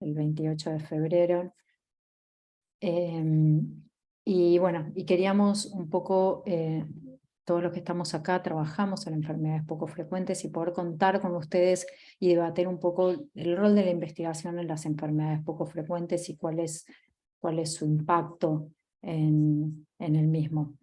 el 28 de febrero. Y bueno, y queríamos un poco, todos los que estamos acá trabajamos en enfermedades poco frecuentes y poder contar con ustedes y debatir un poco el rol de la investigación en las enfermedades poco frecuentes y cuál es su impacto en el mismo.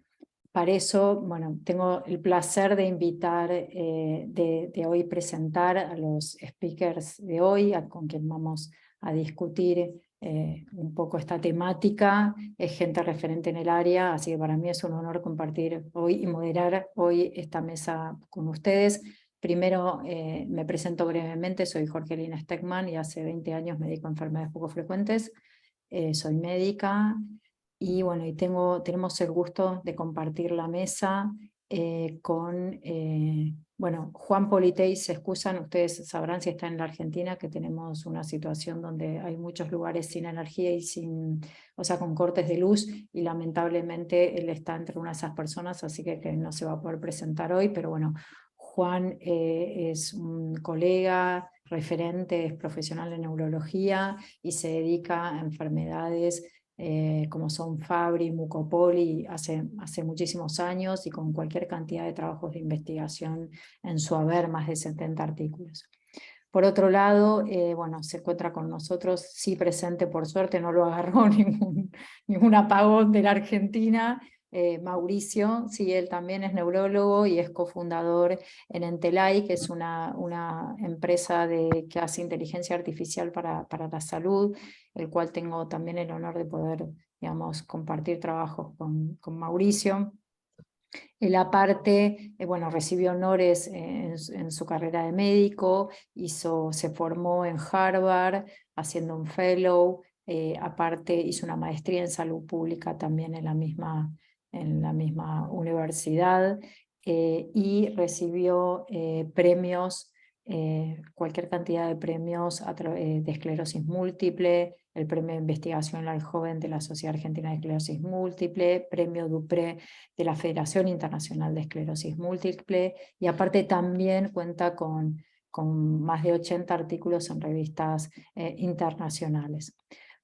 Para eso, bueno, tengo el placer de invitar, de hoy presentar a los speakers de hoy, con quien vamos a discutir un poco esta temática. Es gente referente en el área, así que para mí es un honor compartir hoy y moderar hoy esta mesa con ustedes. Primero me presento brevemente, soy Jorgelina Steckman y hace 20 años me dedico a enfermedades poco frecuentes. Soy médica. Y bueno, tenemos el gusto de compartir la mesa con, bueno, Juan Politei. Se excusan, ustedes sabrán si están en la Argentina, que tenemos una situación donde hay muchos lugares sin energía y o sea, con cortes de luz, y lamentablemente él está entre una de esas personas, así que no se va a poder presentar hoy, pero bueno, Juan es un colega, referente, es profesional en neurología y se dedica a enfermedades como son Fabry, Mucopoli, hace muchísimos años y con cualquier cantidad de trabajos de investigación en su haber, más de 70 artículos. Por otro lado, bueno, se encuentra con nosotros, sí presente por suerte, no lo agarró ningún apagón de la Argentina, Mauricio. Sí, él también es neurólogo y es cofundador en Entelai, que es una empresa que hace inteligencia artificial para la salud, el cual tengo también el honor de poder, digamos, compartir trabajos con Mauricio. Él aparte, bueno, recibió honores en su carrera de médico, se formó en Harvard haciendo un fellow, aparte hizo una maestría en salud pública también en la misma universidad, y recibió premios, cualquier cantidad de premios de esclerosis múltiple, el premio de investigación al joven de la Sociedad Argentina de Esclerosis Múltiple, premio Dupré de la Federación Internacional de Esclerosis Múltiple, y aparte también cuenta con más de 80 artículos en revistas internacionales.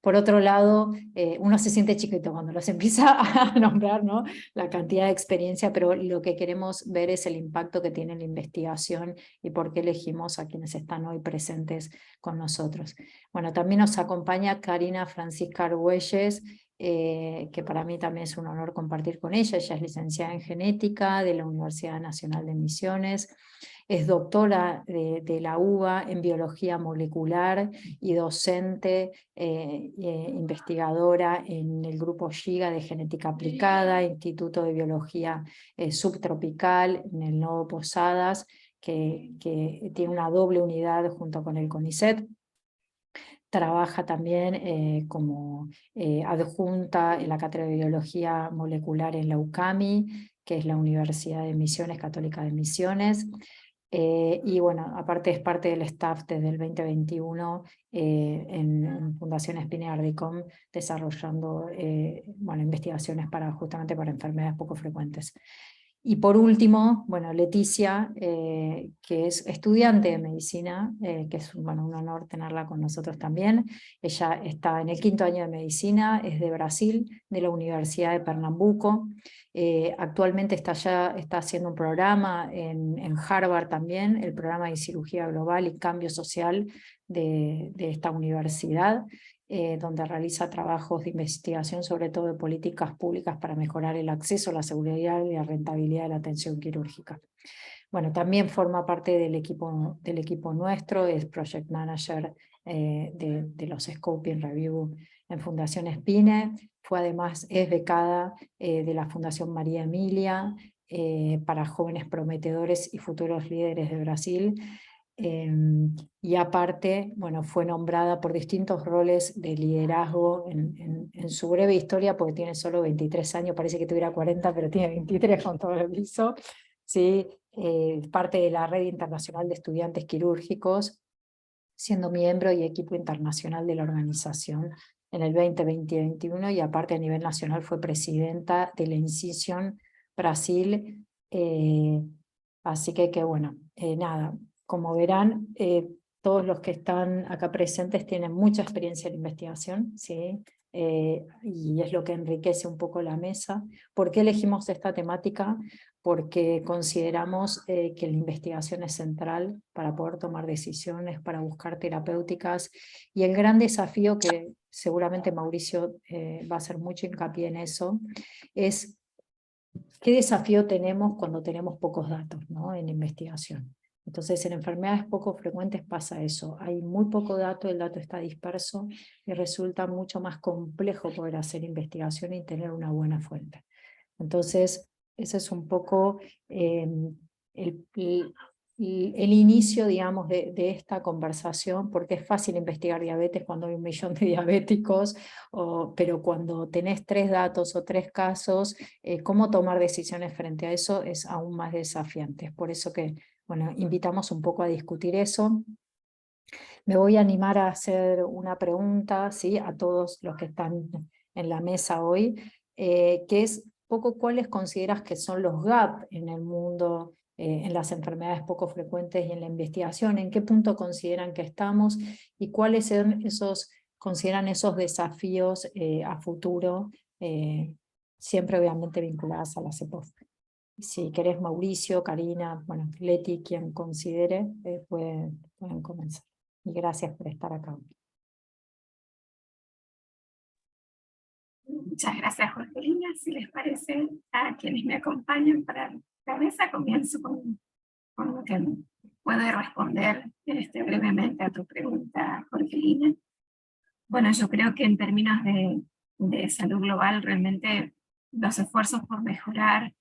Por otro lado, uno se siente chiquito cuando los empieza a nombrar, ¿no? La cantidad de experiencia, pero lo que queremos ver es el impacto que tiene la investigación y por qué elegimos a quienes están hoy presentes con nosotros. Bueno, también nos acompaña Karina Francisca Argüelles, que para mí también es un honor compartir con ella. Ella es licenciada en genética de la Universidad Nacional de Misiones, es doctora de la UBA en biología molecular y docente, investigadora en el grupo GIGA de genética aplicada, Instituto de Biología Subtropical en el Nodo Posadas, que tiene una doble unidad junto con el CONICET. Trabaja también como adjunta en la Cátedra de Biología Molecular en la UCAMI, que es la Universidad de Misiones, Católica de Misiones. Y bueno, aparte es parte del staff desde el 2021 en Fundación Spine Ardicom, desarrollando bueno, investigaciones justamente para enfermedades poco frecuentes. Y por último, bueno, Leticia, que es estudiante de medicina, que es bueno, un honor tenerla con nosotros también. Ella está en el 5º año de medicina, es de Brasil, de la Universidad de Pernambuco. Actualmente está haciendo un programa en Harvard también, el programa de cirugía global y cambio social de esta universidad, donde realiza trabajos de investigación, sobre todo de políticas públicas para mejorar el acceso, la seguridad y la rentabilidad de la atención quirúrgica. Bueno, también forma parte del equipo nuestro, es Project Manager de los Scoping Review en Fundación Spine, es becada de la Fundación María Emilia para jóvenes prometedores y futuros líderes de Brasil. Y aparte, bueno, fue nombrada por distintos roles de liderazgo en su breve historia, porque tiene solo 23 años, parece que tuviera 40, pero tiene 23 con todo el viso, ¿sí? Parte de la Red Internacional de Estudiantes Quirúrgicos, siendo miembro y equipo internacional de la organización en el 2020-2021, y aparte a nivel nacional fue presidenta de la Incision Brasil. Así que bueno, nada. Como verán, todos los que están acá presentes tienen mucha experiencia en investigación, ¿sí? Y es lo que enriquece un poco la mesa. ¿Por qué elegimos esta temática? Porque consideramos que la investigación es central para poder tomar decisiones, para buscar terapéuticas, y el gran desafío, que seguramente Mauricio va a hacer mucho hincapié en eso, es qué desafío tenemos cuando tenemos pocos datos, ¿no?, en investigación. Entonces, en enfermedades poco frecuentes pasa eso. Hay muy poco dato, el dato está disperso y resulta mucho más complejo poder hacer investigación y tener una buena fuente. Entonces, ese es un poco el, el inicio, digamos, de esta conversación, porque es fácil investigar diabetes cuando hay 1 millón de diabéticos, pero cuando tenés 3 datos o 3 casos, cómo tomar decisiones frente a eso es aún más desafiante. Es por eso que, bueno, invitamos un poco a discutir eso. Me voy a animar a hacer una pregunta, ¿sí?, a todos los que están en la mesa hoy, que es poco cuáles consideras que son los gaps en el mundo, en las enfermedades poco frecuentes y en la investigación, en qué punto consideran que estamos y cuáles son consideran esos desafíos a futuro, siempre obviamente vinculadas a la CEPOF. Si querés, Mauricio, Karina, bueno, Leti, quien considere, pueden comenzar. Y gracias por estar acá. Muchas gracias, Jorgelina. Si les parece, a quienes me acompañan para la mesa, comienzo con lo que puede responder brevemente a tu pregunta, Jorgelina. Bueno, yo creo que en términos de salud global, realmente los esfuerzos por mejorar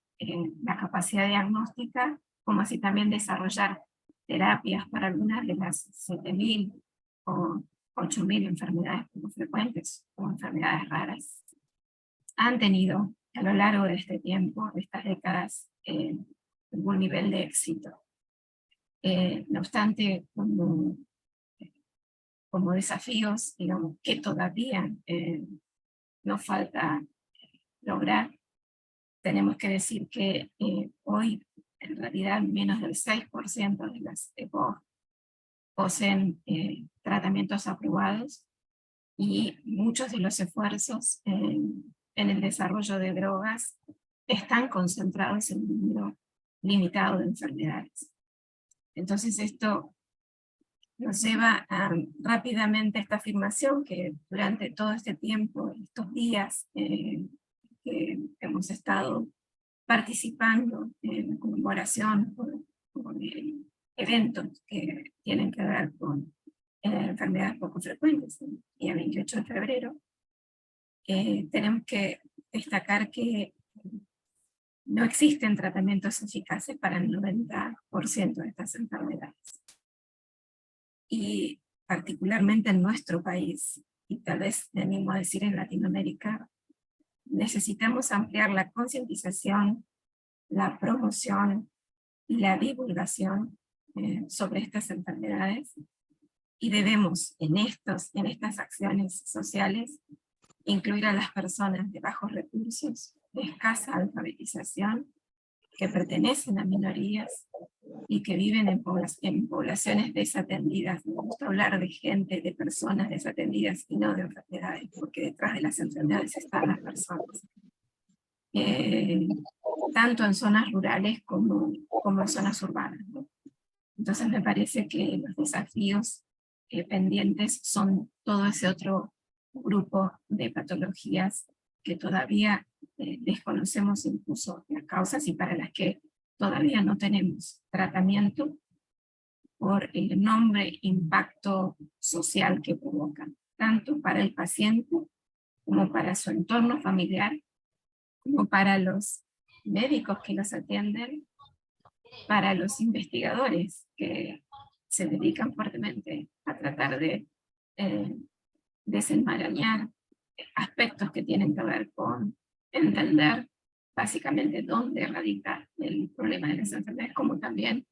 la capacidad diagnóstica, como así también desarrollar terapias para algunas de las 7.000 o 8.000 enfermedades poco frecuentes o enfermedades raras, han tenido a lo largo de este tiempo, de estas décadas, algún nivel de éxito. No obstante, como desafíos, digamos, que todavía nos falta lograr, tenemos que decir que hoy, en realidad, menos del 6% de las EPO poseen tratamientos aprobados, y muchos de los esfuerzos en el desarrollo de drogas están concentrados en un número limitado de enfermedades. Entonces esto nos lleva rápidamente a esta afirmación que durante todo este tiempo, estos días que hemos estado participando en conmemoración por eventos que tienen que ver con enfermedades poco frecuentes, el día 28 de febrero, tenemos que destacar que no existen tratamientos eficaces para el 90% de estas enfermedades. Y particularmente en nuestro país, y tal vez me animo a decir en Latinoamérica, necesitamos ampliar la concientización, la promoción y la divulgación sobre estas enfermedades, y debemos en estas acciones sociales incluir a las personas de bajos recursos, de escasa alfabetización, que pertenecen a minorías y que viven en poblaciones desatendidas. Me gusta hablar de gente, de personas desatendidas y no de enfermedades, porque detrás de las enfermedades están las personas. Tanto en zonas rurales como en zonas urbanas, ¿no? Entonces me parece que los desafíos pendientes son todo ese otro grupo de patologías que todavía desconocemos incluso las causas y para las que todavía no tenemos tratamiento por el enorme impacto social que provocan, tanto para el paciente como para su entorno familiar, como para los médicos que los atienden, para los investigadores que se dedican fuertemente a tratar de desenmarañar aspectos que tienen que ver con entender básicamente dónde radica el problema de las enfermedades, como también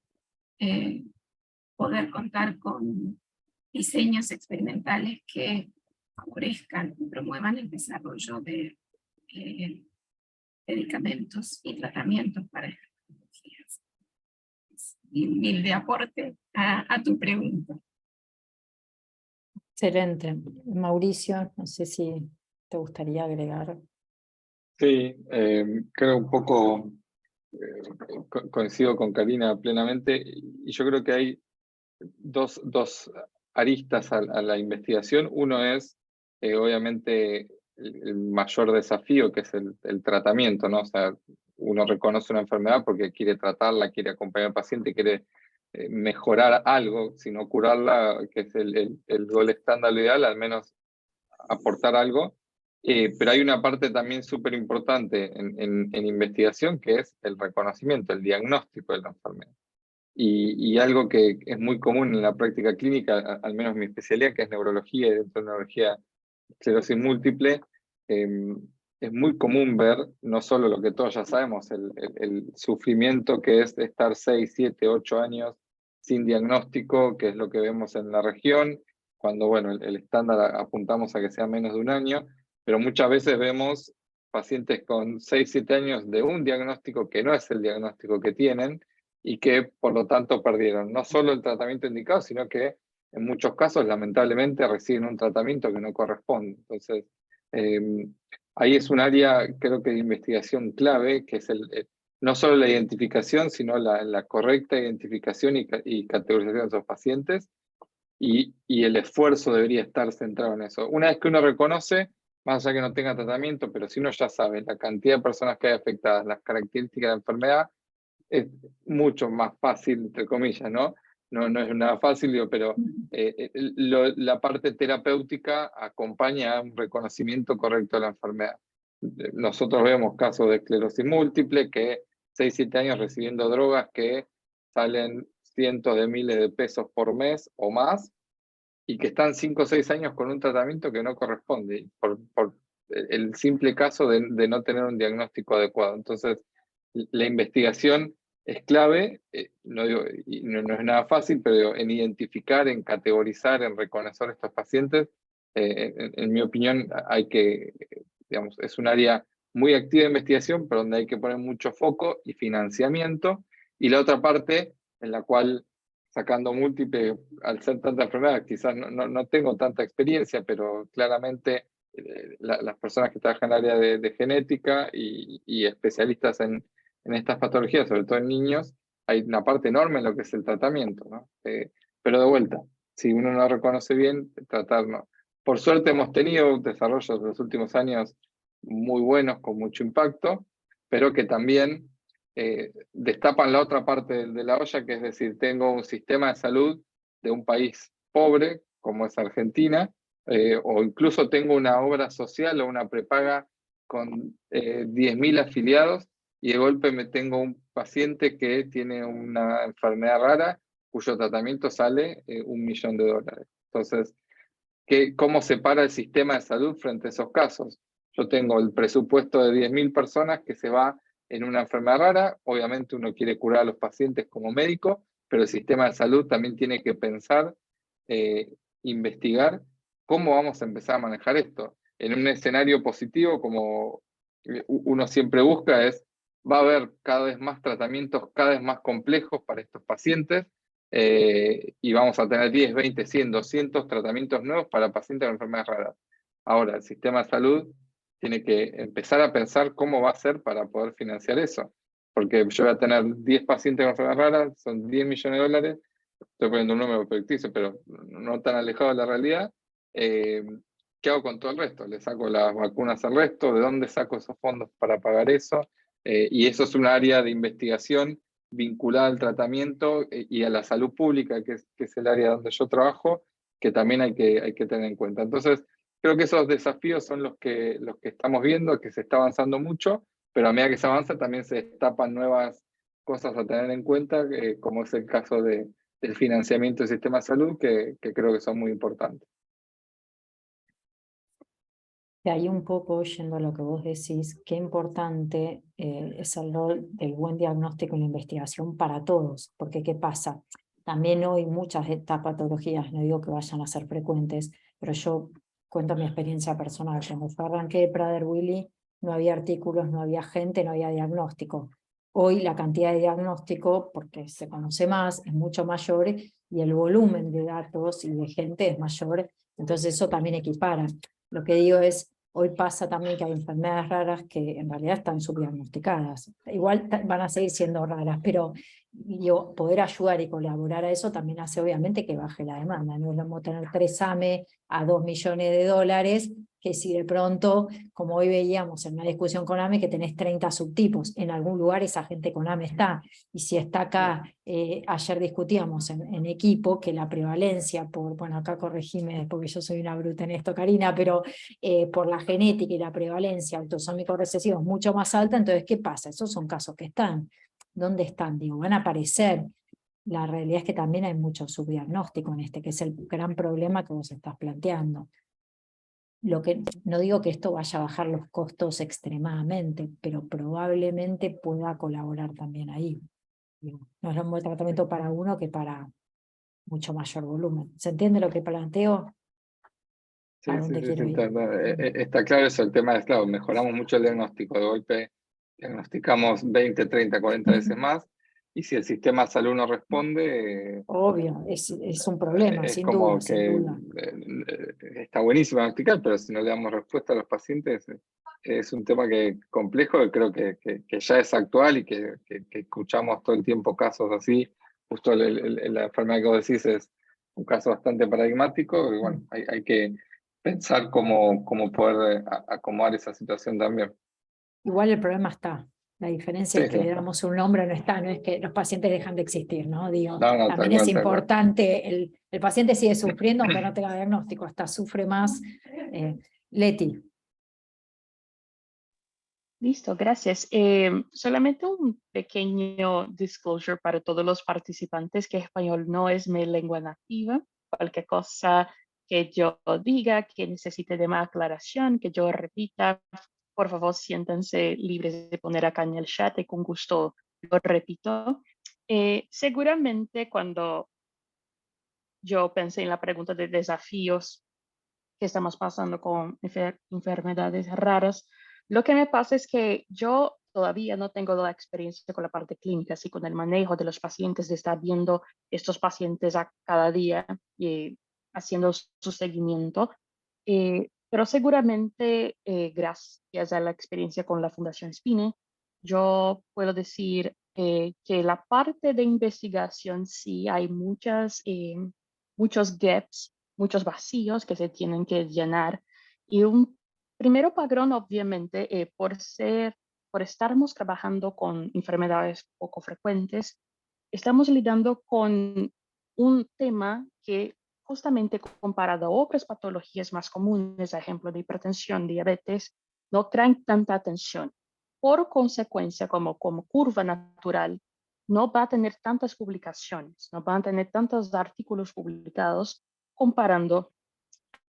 poder contar con diseños experimentales que favorezcan y promuevan el desarrollo de medicamentos y tratamientos para estas patologías. Y mil de aporte a tu pregunta. Excelente. Mauricio, no sé si te gustaría agregar. Sí, creo un poco, coincido con Karina plenamente, y yo creo que hay dos aristas a la investigación. Uno es, obviamente, el mayor desafío, que es el tratamiento, ¿no? O sea, uno reconoce una enfermedad porque quiere tratarla, quiere acompañar al paciente, quiere mejorar algo, sino curarla, que es el gol estándar ideal, al menos aportar algo. Pero hay una parte también súper importante en investigación, que es el reconocimiento, el diagnóstico de la enfermedad. Y algo que es muy común en la práctica clínica, al menos mi especialidad, que es neurología, y dentro de neurología, esclerosis múltiple, es muy común ver no solo lo que todos ya sabemos, el sufrimiento que es estar 6, 7, 8 años sin diagnóstico, que es lo que vemos en la región, cuando bueno, el estándar apuntamos a que sea menos de un año, pero muchas veces vemos pacientes con 6, 7 años de un diagnóstico que no es el diagnóstico que tienen, y que por lo tanto perdieron no solo el tratamiento indicado, sino que en muchos casos lamentablemente reciben un tratamiento que no corresponde. Entonces, eh, ahí es un área, creo que de investigación clave, que es no solo la identificación, sino la correcta identificación y categorización de esos pacientes, y el esfuerzo debería estar centrado en eso. Una vez que uno reconoce, más allá que no tenga tratamiento, pero si uno ya sabe la cantidad de personas que hay afectadas, las características de la enfermedad, es mucho más fácil, entre comillas, ¿no? No es nada fácil, digo, pero la parte terapéutica acompaña a un reconocimiento correcto de la enfermedad. Nosotros vemos casos de esclerosis múltiple que 6, 7 años recibiendo drogas que salen cientos de miles de pesos por mes o más, y que están 5 o 6 años con un tratamiento que no corresponde, por el simple caso de no tener un diagnóstico adecuado. Entonces, la investigación es clave, no, digo, y no es nada fácil, pero digo, en identificar, en categorizar, en reconocer a estos pacientes, en mi opinión, hay que, digamos, es un área muy activa de investigación, pero donde hay que poner mucho foco y financiamiento. Y la otra parte, en la cual, sacando múltiple, al ser tanta enfermedad, quizás no tengo tanta experiencia, pero claramente las personas que trabajan en el área de genética y especialistas en estas patologías, sobre todo en niños, hay una parte enorme en lo que es el tratamiento, ¿no? Pero de vuelta, si uno no reconoce bien, tratarlo. Por suerte hemos tenido desarrollos en los últimos años muy buenos, con mucho impacto, pero que también destapan la otra parte de la olla, que es decir, tengo un sistema de salud de un país pobre, como es Argentina, o incluso tengo una obra social o una prepaga con 10.000 afiliados, y de golpe me tengo un paciente que tiene una enfermedad rara cuyo tratamiento sale $1.000.000. Entonces, ¿cómo se para el sistema de salud frente a esos casos? Yo tengo el presupuesto de 10.000 personas que se va en una enfermedad rara. Obviamente uno quiere curar a los pacientes como médico, pero el sistema de salud también tiene que pensar, investigar cómo vamos a empezar a manejar esto. En un escenario positivo, como uno siempre busca, va a haber cada vez más tratamientos cada vez más complejos para estos pacientes, y vamos a tener 10, 20, 100, 200 tratamientos nuevos para pacientes con enfermedades raras. Ahora, el sistema de salud tiene que empezar a pensar cómo va a ser para poder financiar eso. Porque yo voy a tener 10 pacientes con enfermedades raras, son $10.000.000, estoy poniendo un número ficticio, pero no tan alejado de la realidad. Eh, ¿Qué hago con todo el resto? ¿Le saco las vacunas al resto? ¿De dónde saco esos fondos para pagar eso? Y eso es un área de investigación vinculada al tratamiento y a la salud pública, que es el área donde yo trabajo, que también hay que tener en cuenta. Entonces, creo que esos desafíos son los que estamos viendo, que se está avanzando mucho, pero a medida que se avanza también se destapan nuevas cosas a tener en cuenta, como es el caso del financiamiento del sistema de salud, que creo que son muy importantes. De ahí un poco, yendo a lo que vos decís, qué importante es el rol del buen diagnóstico y la investigación para todos, porque ¿qué pasa? También hoy muchas de estas patologías, no digo que vayan a ser frecuentes, pero yo cuento mi experiencia personal. Cuando yo arranqué de Prader-Willi, no había artículos, no había gente, no había diagnóstico. Hoy la cantidad de diagnóstico, porque se conoce más, es mucho mayor, y el volumen de datos y de gente es mayor, Entonces eso también equipara. Lo que digo es, hoy pasa también que hay enfermedades raras que en realidad están subdiagnosticadas. Igual van a seguir siendo raras, pero digo, poder ayudar y colaborar a eso también hace obviamente que baje la demanda. No es lo mismo tener 3 AME a $2 millones, que si de pronto, como hoy veíamos en una discusión con AME, que tenés 30 subtipos. En algún lugar esa gente con AME está. Y si está acá, ayer discutíamos en equipo que la prevalencia bueno, acá corregime porque yo soy una bruta en esto, Karina, pero por la genética y la prevalencia autosómico recesiva es mucho más alta, entonces, ¿qué pasa? Esos son casos que están. ¿Dónde están? Digo, van a aparecer. La realidad es que también hay mucho subdiagnóstico en que es el gran problema que vos estás planteando. No digo que esto vaya a bajar los costos extremadamente, pero probablemente pueda colaborar también ahí. Digo, no es lo mismo el tratamiento para uno que para mucho mayor volumen. ¿Se entiende lo que planteo? Sí, ¿A sí, dónde sí, quiero sí, ir? está claro eso, el tema es, claro, mejoramos mucho el diagnóstico, de golpe diagnosticamos 20, 30, 40 veces más, y si el sistema de salud no responde, Obvio, es un problema, es sin duda, como sin que duda. está buenísimo diagnosticar, pero si no le damos respuesta a los pacientes, es un tema complejo, y creo que ya es actual y que escuchamos todo el tiempo casos así. Justo la enfermedad que vos decís es un caso bastante paradigmático, y bueno, hay que pensar cómo poder acomodar esa situación también. Igual el problema está. La diferencia Sí, es que sí. le damos un nombre, no está, no es que los pacientes dejan de existir, ¿no? Digo, No, no, tal también es cual, tal cual. importante, el paciente sigue sufriendo aunque no tenga diagnóstico, hasta sufre más. Leti. Listo, gracias. Solamente un pequeño disclosure para todos los participantes que español no es mi lengua nativa. Cualquier cosa que yo diga, que necesite de más aclaración, que yo repita, por favor siéntanse libres de poner acá en el chat y con gusto lo repito. Seguramente cuando yo pensé en la pregunta de desafíos que estamos pasando con enfermedades raras, lo que me pasa es que yo todavía no tengo la experiencia con la parte clínica, así con el manejo de los pacientes, de estar viendo estos pacientes a cada día y haciendo su seguimiento. Pero seguramente, gracias a la experiencia con la Fundación Spine, yo puedo decir que la parte de investigación sí hay muchos gaps, muchos vacíos que se tienen que llenar. Y un primero padrón, obviamente, por estarmos trabajando con enfermedades poco frecuentes, estamos lidiando con un tema que justamente comparado a otras patologías más comunes, a ejemplo de hipertensión, diabetes, no traen tanta atención. Por consecuencia, como curva natural, no va a tener tantas publicaciones, no van a tener tantos artículos publicados comparando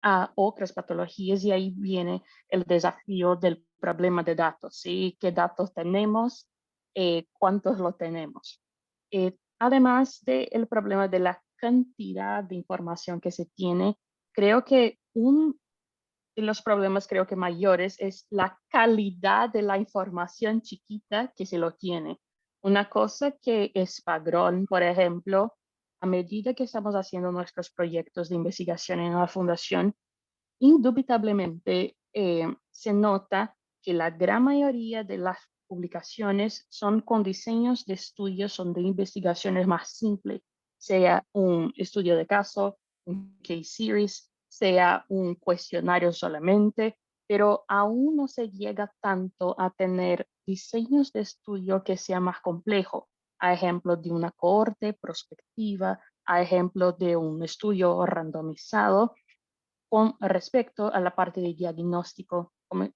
a otras patologías, y ahí viene el desafío del problema de datos, ¿sí? ¿Qué datos tenemos? ¿Cuántos lo tenemos? Además del problema de la cantidad de información que se tiene, creo que uno de los problemas creo que mayores es la calidad de la información chiquita que se lo tiene. Una cosa que es padrón, por ejemplo, a medida que estamos haciendo nuestros proyectos de investigación en la fundación, indubitablemente se nota que la gran mayoría de las publicaciones son con diseños de estudios, son de investigaciones más simples, sea un estudio de caso, un case series, sea un cuestionario solamente, pero aún no se llega tanto a tener diseños de estudio que sea más complejo. A ejemplo de una cohorte prospectiva, a ejemplo de un estudio randomizado, con respecto a la parte de diagnóstico,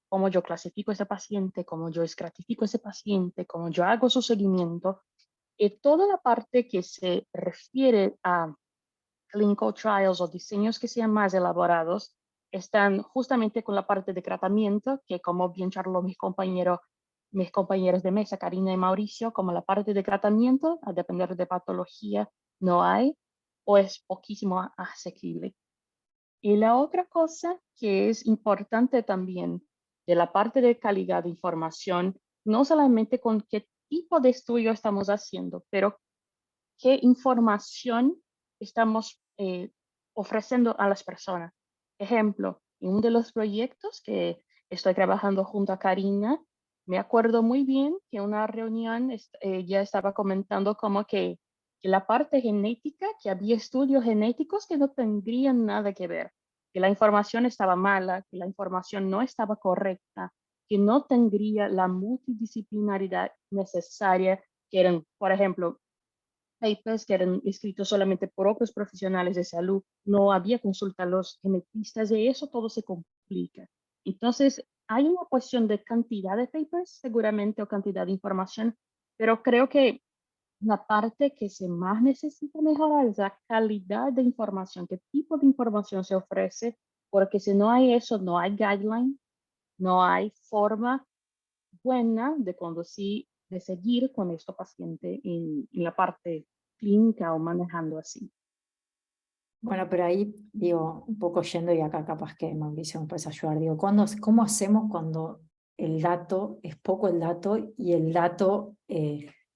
cómo yo clasifico a ese paciente, cómo yo estratifico a ese paciente, cómo yo hago su seguimiento, y toda la parte que se refiere a clinical trials o diseños que sean más elaborados, están justamente con la parte de tratamiento, que como bien charló mis compañeros de mesa, Karina y Mauricio, como la parte de tratamiento, a depender de patología, no hay o es poquísimo asequible. Y la otra cosa que es importante también de la parte de calidad de información, no solamente con qué tipo de estudio estamos haciendo, pero qué información estamos ofreciendo a las personas. Ejemplo, en uno de los proyectos que estoy trabajando junto a Karina, me acuerdo muy bien que en una reunión ella estaba comentando como que la parte genética, que había estudios genéticos que no tendrían nada que ver, que la información estaba mala, que la información no estaba correcta, que no tendría la multidisciplinaridad necesaria, que eran, por ejemplo, papers que eran escritos solamente por otros profesionales de salud, no había consulta a los genetistas y eso todo se complica. Entonces, hay una cuestión de cantidad de papers, seguramente, o cantidad de información, pero creo que la parte que se más necesita mejorar es la calidad de información, qué tipo de información se ofrece, porque si no hay eso, no hay guideline, no hay forma buena de conducir, de seguir con estos pacientes en la parte clínica o manejando así. Bueno, pero ahí, digo, un poco yendo y acá capaz que Mauricio me puedes ayudar, digo, ¿cómo hacemos cuando el dato es poco el dato y el dato,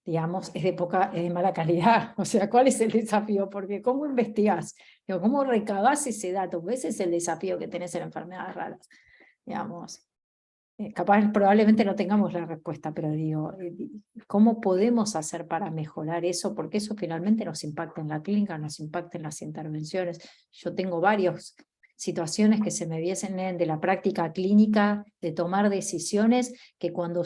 digamos, es de mala calidad? O sea, ¿cuál es el desafío? Porque ¿cómo investigás? Digo, ¿cómo recabás ese dato? Porque ese es el desafío que tenés en enfermedades raras, digamos. Capaz probablemente no tengamos la respuesta, pero digo, ¿cómo podemos hacer para mejorar eso? Porque eso finalmente nos impacta en la clínica, nos impacta en las intervenciones. Yo tengo varias situaciones que se me vienen de la práctica clínica, de tomar decisiones, que cuando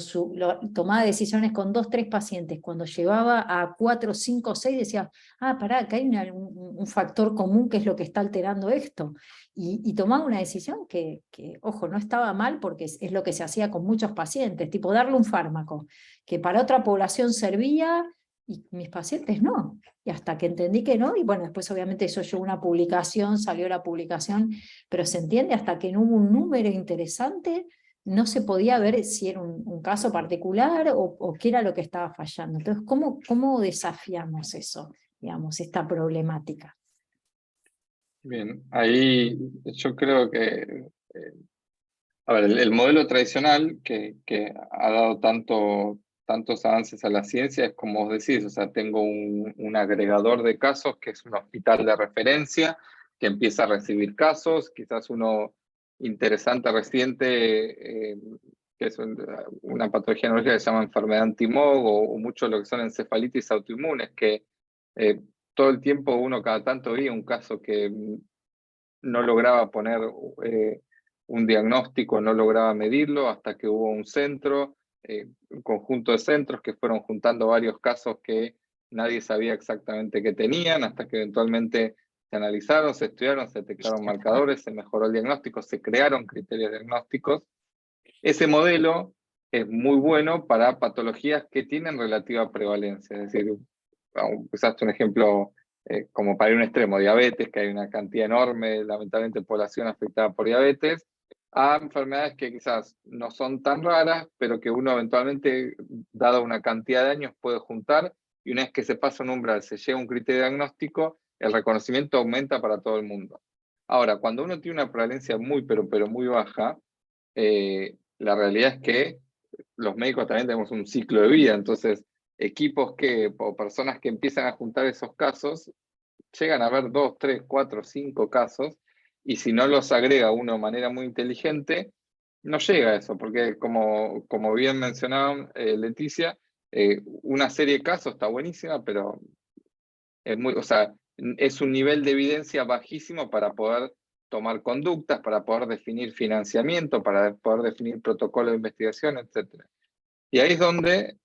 tomaba decisiones con 2, 3 pacientes, cuando llevaba a 4, 5, 6, decía, pará, acá hay un factor común que es lo que está alterando esto. Y tomaba una decisión que, ojo, no estaba mal porque es lo que se hacía con muchos pacientes, tipo darle un fármaco que para otra población servía y mis pacientes no. Y hasta que entendí que no, y bueno, después obviamente eso llegó una publicación, salió la publicación, pero se entiende hasta que no hubo un número interesante, no se podía ver si era un caso particular o qué era lo que estaba fallando. Entonces, ¿cómo desafiamos eso, digamos, esta problemática? Bien, ahí yo creo que, a ver, el modelo tradicional que ha dado tantos avances a la ciencia es como vos decís, o sea, tengo un agregador de casos que es un hospital de referencia que empieza a recibir casos, quizás uno interesante reciente, que es una patología neurológica que se llama enfermedad anti-MOG o mucho lo que son encefalitis autoinmunes, que todo el tiempo uno cada tanto veía un caso que no lograba poner un diagnóstico, no lograba medirlo, hasta que hubo un centro, un conjunto de centros que fueron juntando varios casos que nadie sabía exactamente qué tenían, hasta que eventualmente se analizaron, se estudiaron, se detectaron marcadores, se mejoró el diagnóstico, se crearon criterios diagnósticos. Ese modelo es muy bueno para patologías que tienen relativa prevalencia, es decir, usaste un ejemplo como para ir a un extremo, diabetes, que hay una cantidad enorme, lamentablemente, de población afectada por diabetes, a enfermedades que quizás no son tan raras, pero que uno eventualmente, dada una cantidad de años, puede juntar, y una vez que se pasa un umbral, se llega a un criterio diagnóstico, el reconocimiento aumenta para todo el mundo. Ahora, cuando uno tiene una prevalencia muy, pero muy baja, la realidad es que los médicos también tenemos un ciclo de vida, entonces equipos o personas que empiezan a juntar esos casos, llegan a ver 2, 3, 4, 5 casos, y si no los agrega uno de manera muy inteligente, no llega a eso, porque como bien mencionaba Leticia, una serie de casos está buenísima, pero o sea, es un nivel de evidencia bajísimo para poder tomar conductas, para poder definir financiamiento, para poder definir protocolos de investigación, etc. Y ahí es donde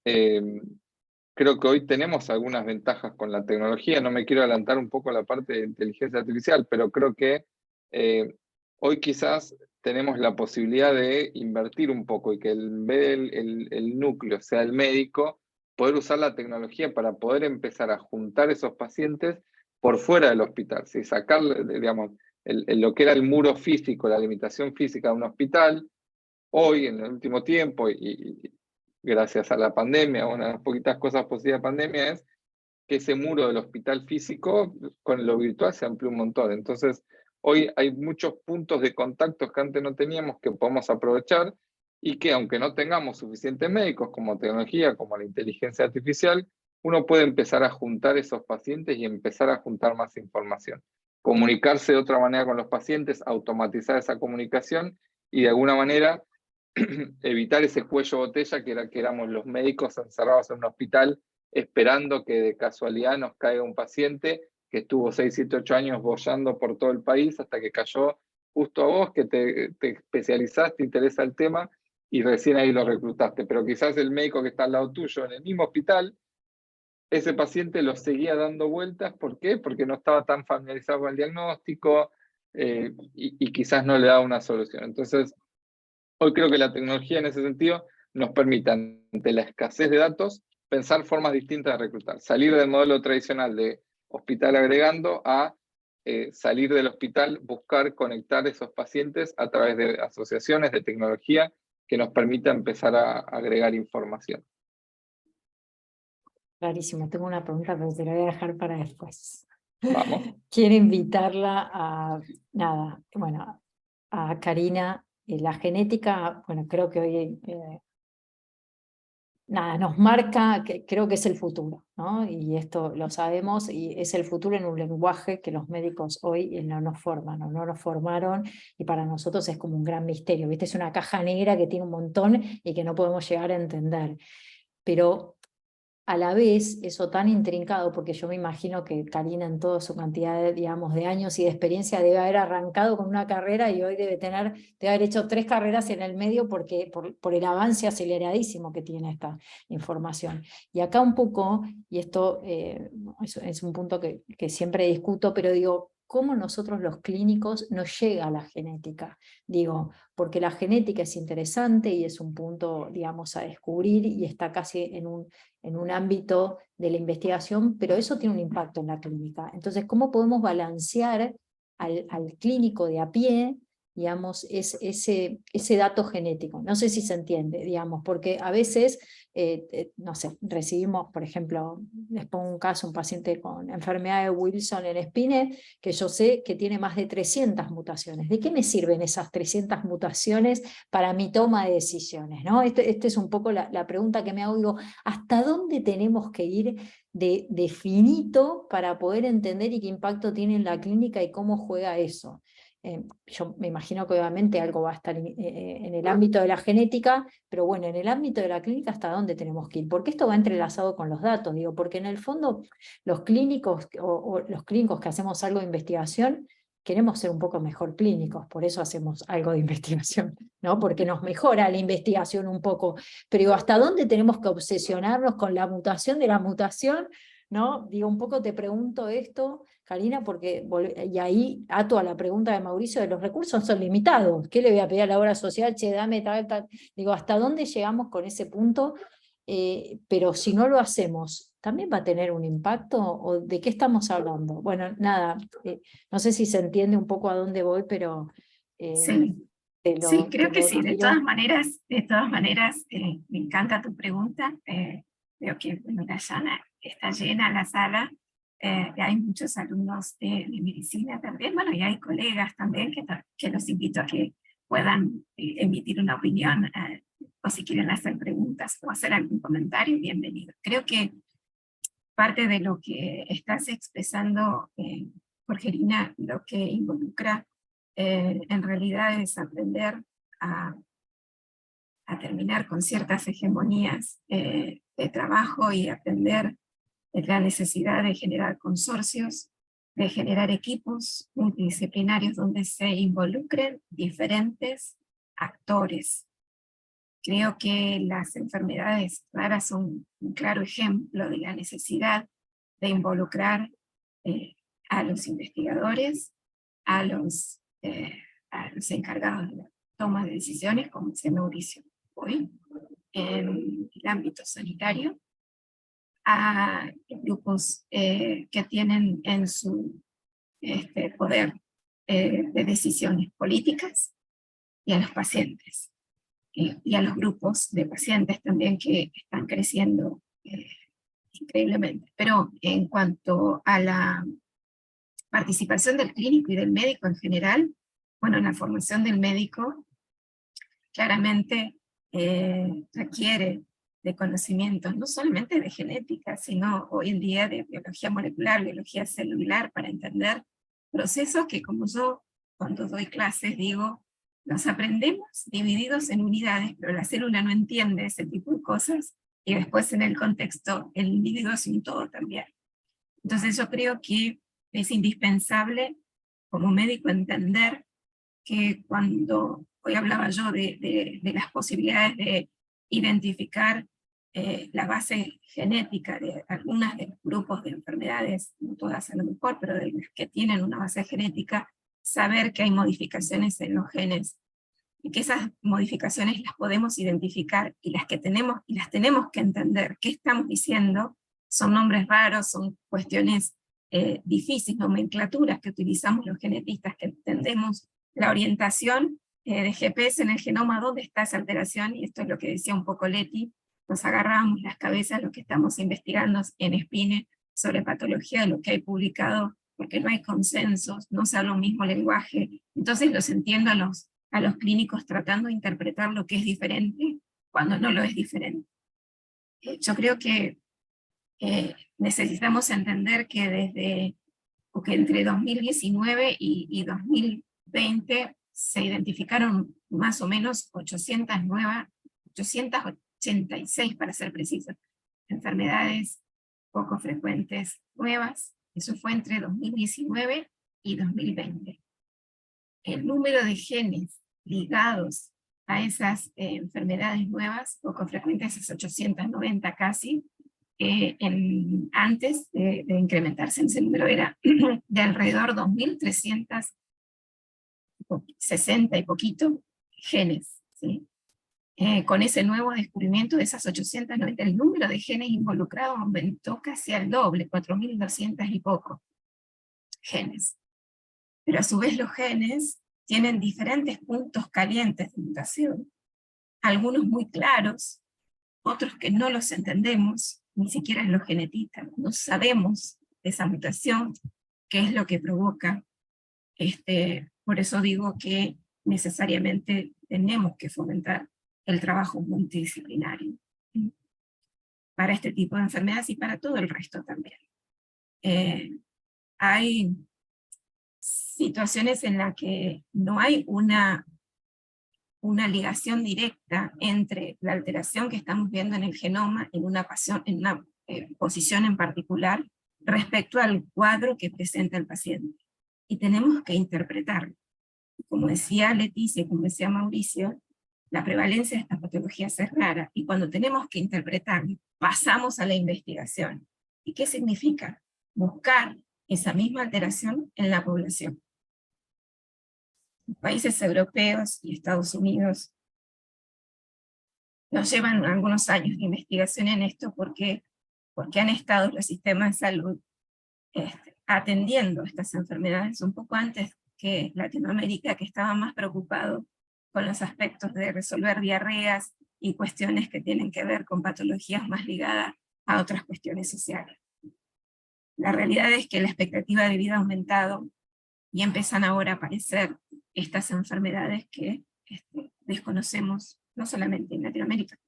creo que hoy tenemos algunas ventajas con la tecnología. No me quiero adelantar un poco a la parte de inteligencia artificial, pero creo que hoy quizás tenemos la posibilidad de invertir un poco y que en vez el núcleo sea el médico, poder usar la tecnología para poder empezar a juntar esos pacientes por fuera del hospital. Si sacar, digamos, lo que era el muro físico, la limitación física de un hospital, hoy, en el último tiempo, y gracias a la pandemia, una de las poquitas cosas positivas de la pandemia es que ese muro del hospital físico con lo virtual se amplió un montón. Entonces, hoy hay muchos puntos de contacto que antes no teníamos que podemos aprovechar y que aunque no tengamos suficientes médicos como tecnología, como la inteligencia artificial, uno puede empezar a juntar esos pacientes y empezar a juntar más información. comunicarse de otra manera con los pacientes, automatizar esa comunicación y de alguna manera evitar ese cuello botella que éramos los médicos encerrados en un hospital esperando que de casualidad nos caiga un paciente que estuvo 6, 7, 8 años boyando por todo el país hasta que cayó justo a vos, que te especializaste, te interesa el tema y recién ahí lo reclutaste. Pero quizás el médico que está al lado tuyo en el mismo hospital, ese paciente lo seguía dando vueltas. ¿Por qué? Porque no estaba tan familiarizado con el diagnóstico y quizás no le daba una solución. Entonces, hoy creo que la tecnología en ese sentido nos permite, ante la escasez de datos, pensar formas distintas de reclutar. Salir del modelo tradicional de hospital agregando a salir del hospital, buscar conectar esos pacientes a través de asociaciones de tecnología que nos permita empezar a agregar información. Clarísimo, tengo una pregunta, pero te la voy a dejar para después. Vamos. Quiero invitarla a Karina. La genética, bueno, creo que hoy nos marca, creo que es el futuro, ¿no? Y esto lo sabemos, y es el futuro en un lenguaje que los médicos hoy no nos forman, o no nos formaron, y para nosotros es como un gran misterio, ¿viste? Es una caja negra que tiene un montón y que no podemos llegar a entender. Pero a la vez, eso tan intrincado, porque yo me imagino que Karina en toda su cantidad de, digamos, de años y de experiencia debe haber arrancado con una carrera y hoy debe haber hecho 3 carreras en el medio porque, por el avance aceleradísimo que tiene esta información. Y acá un poco, y esto es un punto que siempre discuto, pero digo, ¿cómo nosotros los clínicos nos llega a la genética? Digo, porque la genética es interesante y es un punto, digamos, a descubrir y está casi en un ámbito de la investigación, pero eso tiene un impacto en la clínica. Entonces, ¿cómo podemos balancear al clínico de a pie, digamos, ese dato genético? No sé si se entiende, digamos, porque a veces, no sé, recibimos, por ejemplo, les pongo un caso, un paciente con enfermedad de Wilson en Spine, que yo sé que tiene más de 300 mutaciones. ¿De qué me sirven esas 300 mutaciones para mi toma de decisiones? ¿No? Este es un poco la pregunta que me hago, digo, ¿hasta dónde tenemos que ir de finito para poder entender y qué impacto tiene en la clínica y cómo juega eso? Yo me imagino que obviamente algo va a estar en el ámbito de la genética, pero bueno, en el ámbito de la clínica, ¿hasta dónde tenemos que ir? Porque esto va entrelazado con los datos, digo, porque en el fondo los clínicos o los clínicos que hacemos algo de investigación, queremos ser un poco mejor clínicos, por eso hacemos algo de investigación, ¿no? Porque nos mejora la investigación un poco, pero digo, ¿hasta dónde tenemos que obsesionarnos con la mutación de la mutación? ¿No? Digo, un poco te pregunto esto, Karina, porque, y ahí ato a la pregunta de Mauricio, de los recursos son limitados. ¿Qué le voy a pedir a la obra social? Che, dame tal. Digo, ¿hasta dónde llegamos con ese punto? Pero si no lo hacemos, ¿también va a tener un impacto? ¿O de qué estamos hablando? Bueno, nada, no sé si se entiende un poco a dónde voy, pero Sí, sí, creo que sí. De todas maneras, me encanta tu pregunta. Veo que bueno, está llena la sala. Y hay muchos alumnos de medicina también. Bueno, y hay colegas también que los invito a que puedan emitir una opinión o si quieren hacer preguntas o hacer algún comentario, bienvenido. Creo que parte de lo que estás expresando, Jorgelina, lo que involucra en realidad es aprender a terminar con ciertas hegemonías de trabajo y aprender la necesidad de generar consorcios, de generar equipos multidisciplinarios donde se involucren diferentes actores. Creo que las enfermedades raras son un claro ejemplo de la necesidad de involucrar a los investigadores, a los encargados de la toma de decisiones, como decía Mauricio hoy, en el ámbito sanitario, a grupos que tienen en su poder de decisiones políticas y a los pacientes. Y a los grupos de pacientes también que están creciendo increíblemente. Pero en cuanto a la participación del clínico y del médico en general, bueno, la formación del médico claramente requiere de conocimientos, no solamente de genética, sino hoy en día de biología molecular, biología celular, para entender procesos que, como yo cuando doy clases digo, los aprendemos divididos en unidades, pero la célula no entiende ese tipo de cosas, y después en el contexto el individuo es un todo también. Entonces yo creo que es indispensable como médico entender que cuando, hoy hablaba yo de las posibilidades de identificar la base genética de algunos de los grupos de enfermedades, no todas a lo mejor, pero de las que tienen una base genética, saber que hay modificaciones en los genes, y que esas modificaciones las podemos identificar, y las tenemos que entender. ¿Qué estamos diciendo? Son nombres raros, son cuestiones difíciles, nomenclaturas que utilizamos los genetistas, que entendemos la orientación de GPS en el genoma, dónde está esa alteración, y esto es lo que decía un poco Leti, nos agarramos las cabezas los que estamos investigando en SPINE sobre patología, lo que hay publicado, porque no hay consensos, no se habla un mismo lenguaje. Entonces los entiendo a los clínicos tratando de interpretar lo que es diferente cuando no lo es diferente. Yo creo que necesitamos entender que entre 2019 y 2020 se identificaron más o menos 886 para ser precisos, enfermedades poco frecuentes nuevas. Eso fue entre 2019 y 2020. El número de genes ligados a esas enfermedades nuevas, poco frecuentes, es 890 casi. Antes de incrementarse, ese número era de alrededor 2.360 y poquito genes, ¿sí? Con ese nuevo descubrimiento de esas 890, el número de genes involucrados aumentó casi al doble, 4.200 y poco genes. Pero a su vez los genes tienen diferentes puntos calientes de mutación, algunos muy claros, otros que no los entendemos, ni siquiera los genetistas, no sabemos de esa mutación, qué es lo que provoca. Por eso digo que necesariamente tenemos que fomentar el trabajo multidisciplinario para este tipo de enfermedades y para todo el resto también. Hay situaciones en las que no hay una ligación directa entre la alteración que estamos viendo en el genoma en una posición en particular respecto al cuadro que presenta el paciente. Y tenemos que interpretarlo. Como decía Leticia, como decía Mauricio, la prevalencia de estas patologías es rara, y cuando tenemos que interpretarlo, pasamos a la investigación. ¿Y qué significa? Buscar esa misma alteración en la población. Los países europeos y Estados Unidos nos llevan algunos años de investigación en esto porque han estado los sistemas de salud atendiendo estas enfermedades un poco antes que Latinoamérica, que estaba más preocupado con los aspectos de resolver diarreas y cuestiones que tienen que ver con patologías más ligadas a otras cuestiones sociales. La realidad es que la expectativa de vida ha aumentado y empiezan ahora a aparecer estas enfermedades que desconocemos, no solamente en Latinoamérica,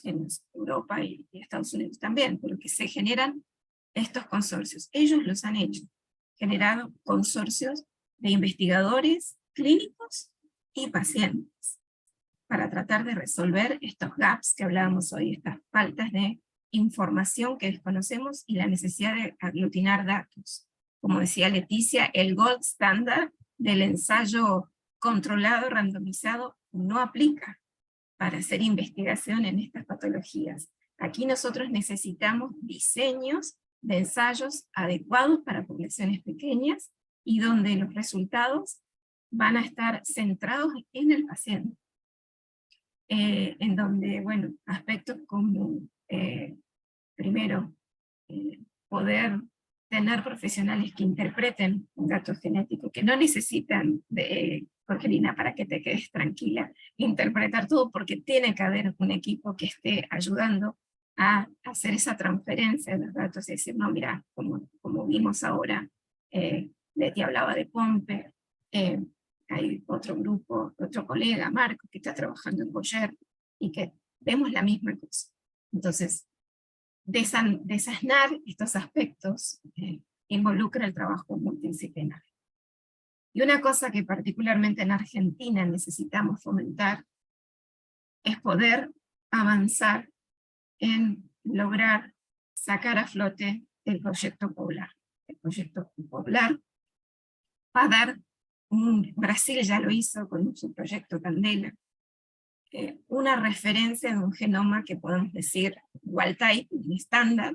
en Europa y Estados Unidos también, pero que se generan estos consorcios. Ellos los han hecho, generado consorcios de investigadores clínicos y pacientes, para tratar de resolver estos gaps que hablábamos hoy, estas faltas de información que desconocemos y la necesidad de aglutinar datos. Como decía Leticia, el gold standard del ensayo controlado, randomizado, no aplica para hacer investigación en estas patologías. Aquí nosotros necesitamos diseños de ensayos adecuados para poblaciones pequeñas y donde los resultados van a estar centrados en el paciente. En donde, bueno, aspectos como, primero, poder tener profesionales que interpreten un dato genético, que no necesitan Jorgelina, para que te quedes tranquila, interpretar todo, porque tiene que haber un equipo que esté ayudando a hacer esa transferencia de los datos y decir, no, mira, como vimos ahora, Leti hablaba de Pompe, hay otro grupo, otro colega, Marco, que está trabajando en Boyer, y que vemos la misma cosa. Entonces, desasnar estos aspectos involucra el trabajo multidisciplinario. Y una cosa que particularmente en Argentina necesitamos fomentar es poder avanzar en lograr sacar a flote el proyecto Poblar. El proyecto Poblar va a dar, Brasil ya lo hizo con su proyecto Candela, una referencia de un genoma que podemos decir wild type, un estándar,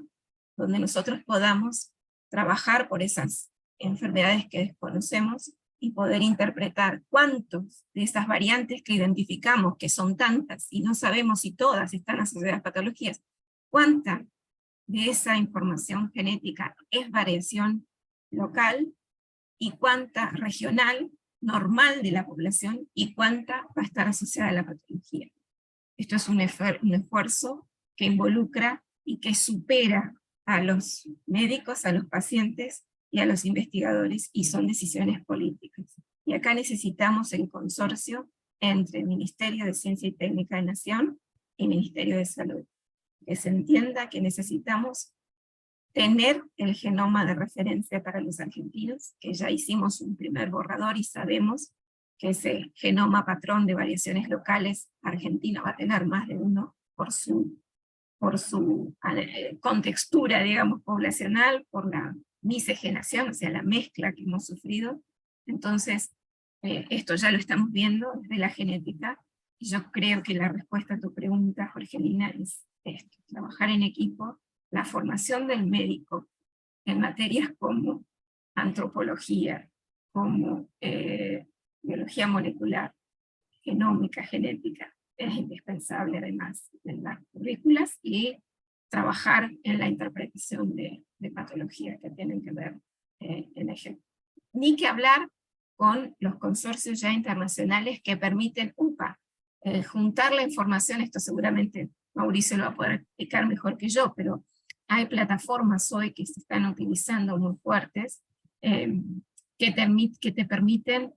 donde nosotros podamos trabajar por esas enfermedades que desconocemos y poder interpretar cuántos de esas variantes que identificamos, que son tantas, y no sabemos si todas están asociadas a patologías, cuánta de esa información genética es variación local y cuánta regional, normal de la población, y cuánta va a estar asociada a la patología. Esto es un esfuerzo que involucra y que supera a los médicos, a los pacientes y a los investigadores, y son decisiones políticas. Y acá necesitamos el consorcio entre el Ministerio de Ciencia y Técnica de Nación y Ministerio de Salud. Que se entienda que necesitamos tener el genoma de referencia para los argentinos, que ya hicimos un primer borrador y sabemos que ese genoma patrón de variaciones locales argentino va a tener más de uno por su contextura, digamos, poblacional, por la miscigenación, o sea, la mezcla que hemos sufrido. Entonces, esto ya lo estamos viendo desde la genética, y yo creo que la respuesta a tu pregunta, Jorgelina, es esto: trabajar en equipo, la formación del médico en materias como antropología, como biología molecular, genómica, genética, es indispensable además en las currículas, y trabajar en la interpretación de patologías que tienen que ver en ejemplo. Ni que hablar con los consorcios ya internacionales que permiten juntar la información. Esto seguramente Mauricio lo va a poder explicar mejor que yo, pero hay plataformas hoy que se están utilizando muy fuertes, que te permiten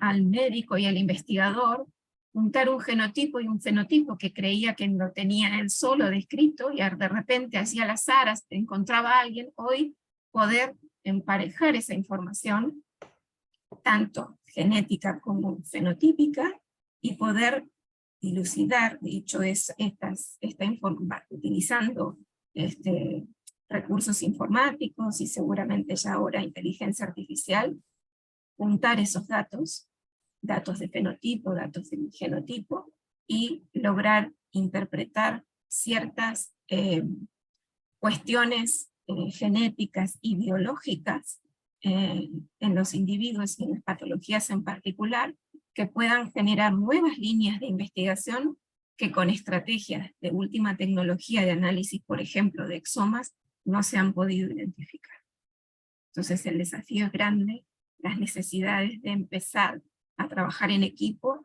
al médico y al investigador juntar un genotipo y un fenotipo que creía que lo tenía él solo descrito, y de repente hacía al azar, encontraba a alguien. Hoy poder emparejar esa información, tanto genética como fenotípica, y poder dilucidar, de hecho, esta información utilizando recursos informáticos y seguramente ya ahora inteligencia artificial, juntar esos datos de fenotipo, datos de genotipo, y lograr interpretar ciertas cuestiones genéticas y biológicas en los individuos y en las patologías en particular, que puedan generar nuevas líneas de investigación que con estrategias de última tecnología de análisis, por ejemplo, de exomas, no se han podido identificar. Entonces el desafío es grande, las necesidades de empezar a trabajar en equipo,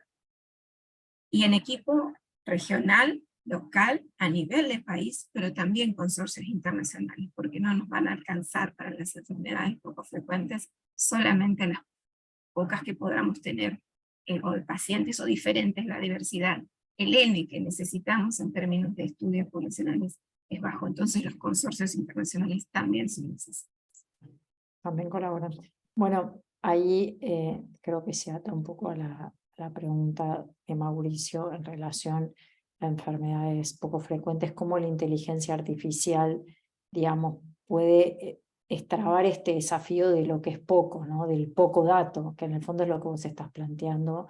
y en equipo regional, local, a nivel de país, pero también consorcios internacionales, porque no nos van a alcanzar para las enfermedades poco frecuentes solamente las pocas que podamos tener, o de pacientes o diferentes, la diversidad. El N que necesitamos en términos de estudios poblacionales es bajo, entonces los consorcios internacionales también son necesarios. También colaboran. Bueno, ahí creo que se ata un poco a la pregunta de Mauricio en relación a enfermedades poco frecuentes, cómo la inteligencia artificial, digamos, puede extrabar este desafío de lo que es poco, ¿no? Del poco dato, que en el fondo es lo que vos estás planteando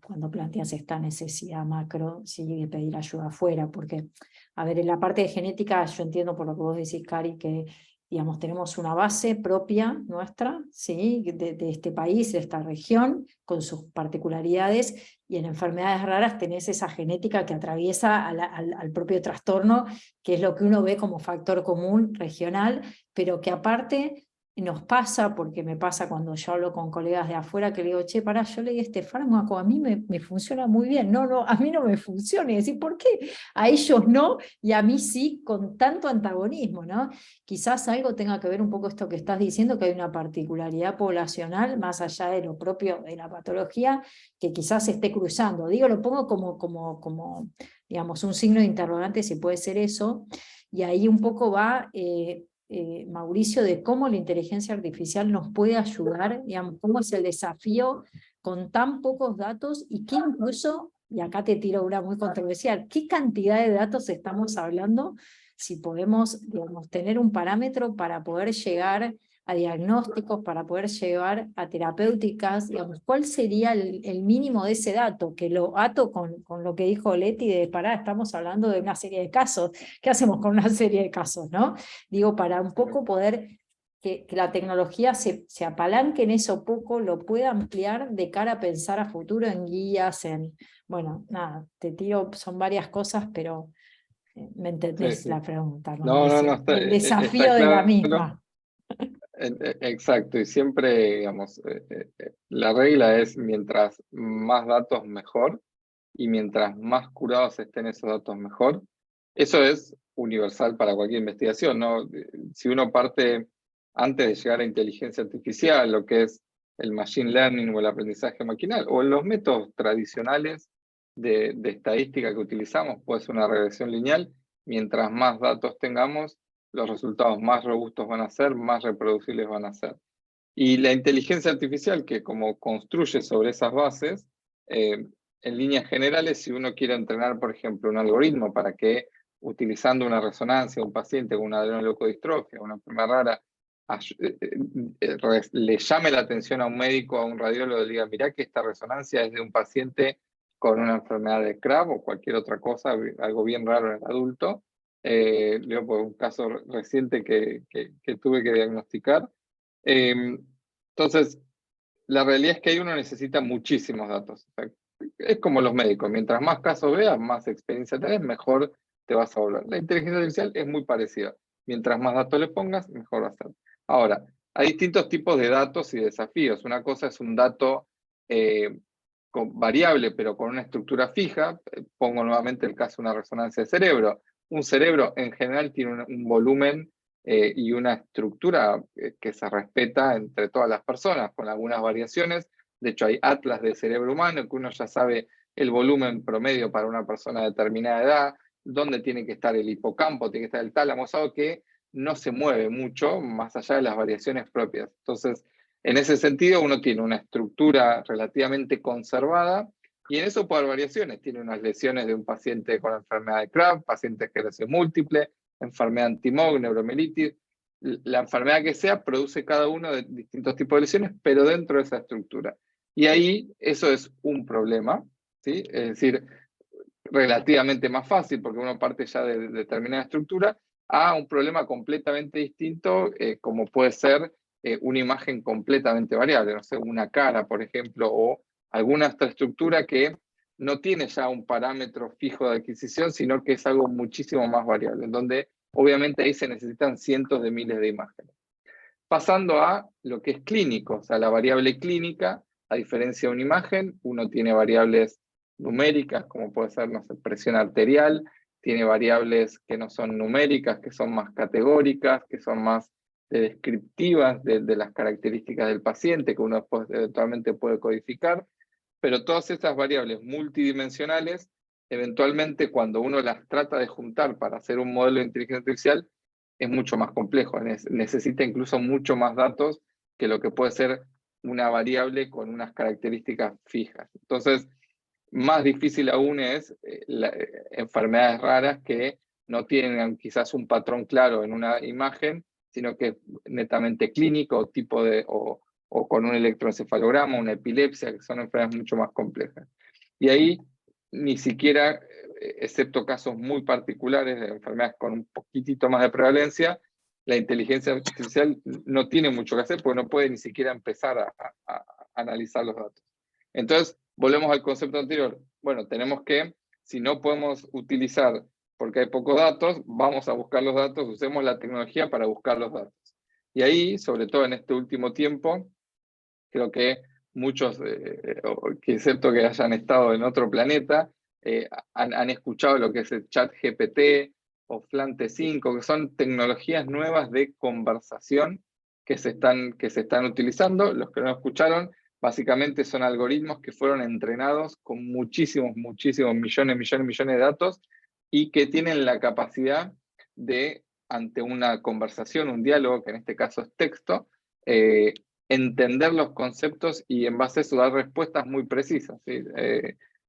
cuando planteas esta necesidad macro, ¿sí? De pedir ayuda afuera, porque, a ver, en la parte de genética yo entiendo por lo que vos decís, Cari, que digamos, tenemos una base propia nuestra, ¿sí? de este país, de esta región, con sus particularidades, y en enfermedades raras tenés esa genética que atraviesa al propio trastorno, que es lo que uno ve como factor común regional, pero que aparte nos pasa, porque me pasa cuando yo hablo con colegas de afuera, que le digo, che, pará, yo leí este fármaco, a mí me funciona muy bien. No, a mí no me funciona. Y decir, ¿por qué a ellos no y a mí sí, con tanto antagonismo, ¿no? Quizás algo tenga que ver un poco esto que estás diciendo, que hay una particularidad poblacional, más allá de lo propio de la patología, que quizás se esté cruzando. Digo, lo pongo como digamos, un signo de interrogante si puede ser eso, y ahí un poco va Mauricio, de cómo la inteligencia artificial nos puede ayudar, digamos, cómo es el desafío con tan pocos datos y que incluso, y acá te tiro una muy controversial, ¿qué cantidad de datos estamos hablando? Si podemos, digamos, tener un parámetro para poder llegar a diagnósticos, para poder llegar a terapéuticas, digamos, ¿cuál sería el mínimo de ese dato? Que lo ato con lo que dijo Leti de, pará, estamos hablando de una serie de casos, ¿qué hacemos con una serie de casos, no? Digo, para un poco poder que la tecnología se apalanque en eso poco, lo pueda ampliar de cara a pensar a futuro en guías, bueno, nada, te tiro, son varias cosas, pero me entendés Sí. la pregunta, No, Mauricio. El desafío de la claro. misma. Exacto, y siempre, digamos, la regla es mientras más datos mejor, y mientras más curados estén esos datos mejor. Eso es universal para cualquier investigación, ¿no? Si uno parte antes de llegar a inteligencia artificial, lo que es el machine learning o el aprendizaje maquinal, o los métodos tradicionales de estadística que utilizamos, puede ser una regresión lineal, mientras más datos tengamos, los resultados más robustos van a ser, más reproducibles van a ser. Y la inteligencia artificial, que como construye sobre esas bases, en líneas generales, si uno quiere entrenar, por ejemplo, un algoritmo para que, utilizando una resonancia, un paciente con una adrenoleucodistrofia, una enfermedad rara, le llame la atención a un médico, a un radiólogo, y diga, mirá que esta resonancia es de un paciente con una enfermedad de Crab o cualquier otra cosa, algo bien raro en el adulto. Yo por un caso reciente que tuve que diagnosticar. Entonces, la realidad es que ahí uno necesita muchísimos datos. O sea, es como los médicos, mientras más casos veas, más experiencia tenés, mejor te vas a volver. La inteligencia artificial es muy parecida. Mientras más datos le pongas, mejor va a ser. Ahora, hay distintos tipos de datos y desafíos. Una cosa es un dato variable, pero con una estructura fija. Pongo nuevamente el caso de una resonancia de cerebro. Un cerebro en general tiene un volumen y una estructura que se respeta entre todas las personas, con algunas variaciones. De hecho, hay atlas de cerebro humano que uno ya sabe el volumen promedio para una persona de determinada edad, dónde tiene que estar el hipocampo, tiene que estar el tálamo, es algo que no se mueve mucho más allá de las variaciones propias. Entonces, en ese sentido, uno tiene una estructura relativamente conservada y en eso puede haber variaciones. Tiene unas lesiones de un paciente con enfermedad de Crab, paciente de esclerosis múltiple, enfermedad anti-MOG, neuromielitis, la enfermedad que sea, produce cada uno de distintos tipos de lesiones, pero dentro de esa estructura. Y ahí eso es un problema, ¿sí? Es decir, relativamente más fácil, porque uno parte ya de determinada estructura, a un problema completamente distinto, como puede ser una imagen completamente variable, no sé, una cara, por ejemplo, o alguna otra estructura que no tiene ya un parámetro fijo de adquisición, sino que es algo muchísimo más variable, en donde obviamente ahí se necesitan cientos de miles de imágenes. Pasando a lo que es clínico, o sea, la variable clínica, a diferencia de una imagen, uno tiene variables numéricas, como puede ser, no sé, presión arterial, tiene variables que no son numéricas, que son más categóricas, que son más descriptivas de las características del paciente, que uno eventualmente puede codificar, pero todas estas variables multidimensionales, eventualmente cuando uno las trata de juntar para hacer un modelo de inteligencia artificial, es mucho más complejo, necesita incluso mucho más datos que lo que puede ser una variable con unas características fijas. Entonces, más difícil aún es enfermedades raras que no tienen quizás un patrón claro en una imagen, sino que es netamente clínico, o con un electroencefalograma, una epilepsia, que son enfermedades mucho más complejas. Y ahí ni siquiera, excepto casos muy particulares de enfermedades con un poquitito más de prevalencia, la inteligencia artificial no tiene mucho que hacer porque no puede ni siquiera empezar a analizar los datos. Entonces, volvemos al concepto anterior. Bueno, tenemos que, si no podemos utilizar, porque hay pocos datos, vamos a buscar los datos, usemos la tecnología para buscar los datos. Y ahí, sobre todo en este último tiempo, creo que muchos, que excepto que hayan estado en otro planeta, han escuchado lo que es el ChatGPT o Flante 5, que son tecnologías nuevas de conversación que se están utilizando. Los que no escucharon, básicamente son algoritmos que fueron entrenados con muchísimos millones de datos y que tienen la capacidad de ante una conversación, un diálogo, que en este caso es texto, entender los conceptos y en base a eso dar respuestas muy precisas, ¿sí?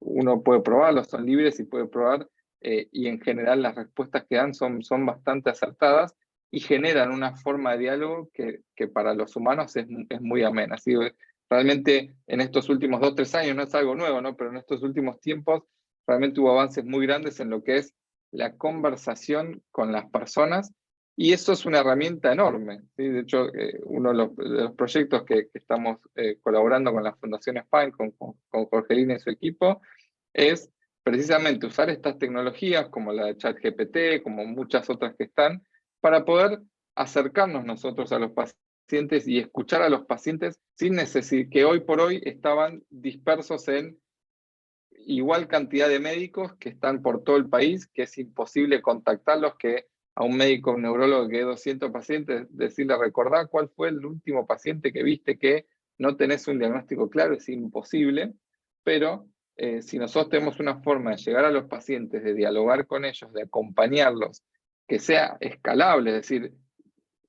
Uno puede probarlos, son libres y puede probar, y en general las respuestas que dan son bastante acertadas y generan una forma de diálogo que para los humanos es muy amena. Así, realmente en estos últimos 2 o 3 años, no es algo nuevo, ¿no? Pero en estos últimos tiempos realmente hubo avances muy grandes en lo que es la conversación con las personas, y eso es una herramienta enorme, ¿sí? De hecho, uno de los proyectos que estamos colaborando con la Fundación Spine, con Jorgelina y su equipo, es precisamente usar estas tecnologías como la de ChatGPT, como muchas otras que están, para poder acercarnos nosotros a los pacientes y escuchar a los pacientes sin necesidad, que hoy por hoy estaban dispersos en igual cantidad de médicos que están por todo el país, que es imposible contactarlos, que a un médico, un neurólogo que 200 pacientes, decirle, recordá cuál fue el último paciente que viste que no tenés un diagnóstico claro, es imposible, pero si nosotros tenemos una forma de llegar a los pacientes, de dialogar con ellos, de acompañarlos, que sea escalable, es decir,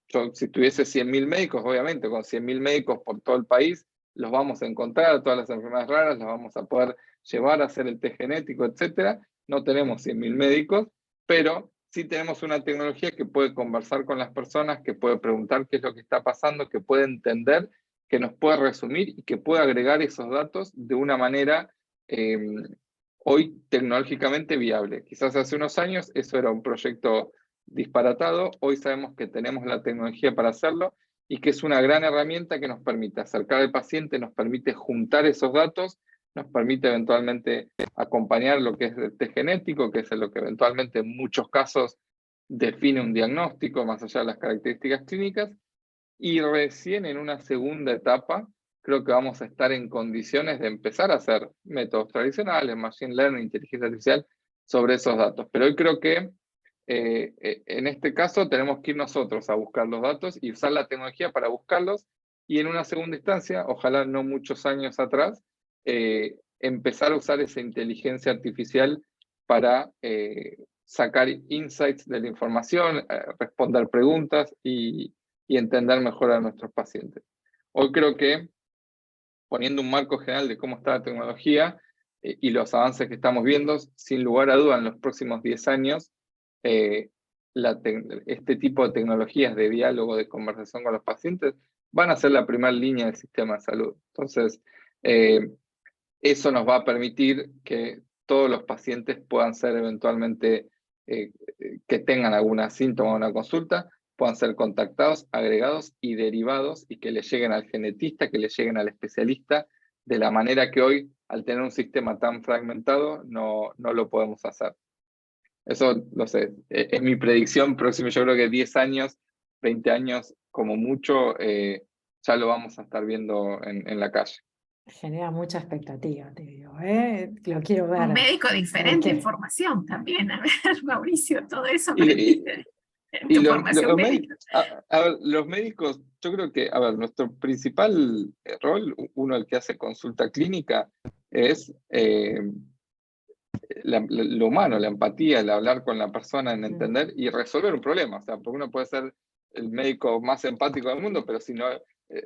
yo, si tuviese 100.000 médicos, obviamente con 100.000 médicos por todo el país, los vamos a encontrar, todas las enfermedades raras las vamos a poder llevar a hacer el test genético, etc. No tenemos 100.000 médicos, pero sí tenemos una tecnología que puede conversar con las personas, que puede preguntar qué es lo que está pasando, que puede entender, que nos puede resumir y que puede agregar esos datos de una manera hoy tecnológicamente viable. Quizás hace unos años eso era un proyecto disparatado, hoy sabemos que tenemos la tecnología para hacerlo y que es una gran herramienta que nos permite acercar al paciente, nos permite juntar esos datos, nos permite eventualmente acompañar lo que es el test genético, que es lo que eventualmente en muchos casos define un diagnóstico más allá de las características clínicas, y recién en una segunda etapa creo que vamos a estar en condiciones de empezar a hacer métodos tradicionales, machine learning, inteligencia artificial, sobre esos datos. Pero hoy creo que en este caso tenemos que ir nosotros a buscar los datos y usar la tecnología para buscarlos, y en una segunda instancia, ojalá no muchos años atrás, empezar a usar esa inteligencia artificial para sacar insights de la información, responder preguntas y entender mejor a nuestros pacientes. Hoy creo que, poniendo un marco general de cómo está la tecnología y los avances que estamos viendo, sin lugar a duda en los próximos 10 años, este tipo de tecnologías de diálogo, de conversación con los pacientes, van a ser la primera línea del sistema de salud. Entonces, eso nos va a permitir que todos los pacientes puedan ser eventualmente, que tengan alguna síntoma o una consulta, puedan ser contactados, agregados y derivados, y que le lleguen al genetista, que le lleguen al especialista, de la manera que hoy, al tener un sistema tan fragmentado, no lo podemos hacer. Eso, no sé, es mi predicción próxima. Yo creo que 10 años, 20 años, como mucho, ya lo vamos a estar viendo en la calle. Genera mucha expectativa, te digo, lo quiero ver. Un médico de diferente Porque... formación también. A ver, Mauricio, todo eso Y aprendiste en tu formación médica. a ver, los médicos, yo creo que, a ver, nuestro principal rol, uno el que hace consulta clínica, es lo humano, la empatía, el hablar con la persona, en entender y resolver un problema. O sea, porque uno puede ser el médico más empático del mundo, pero si no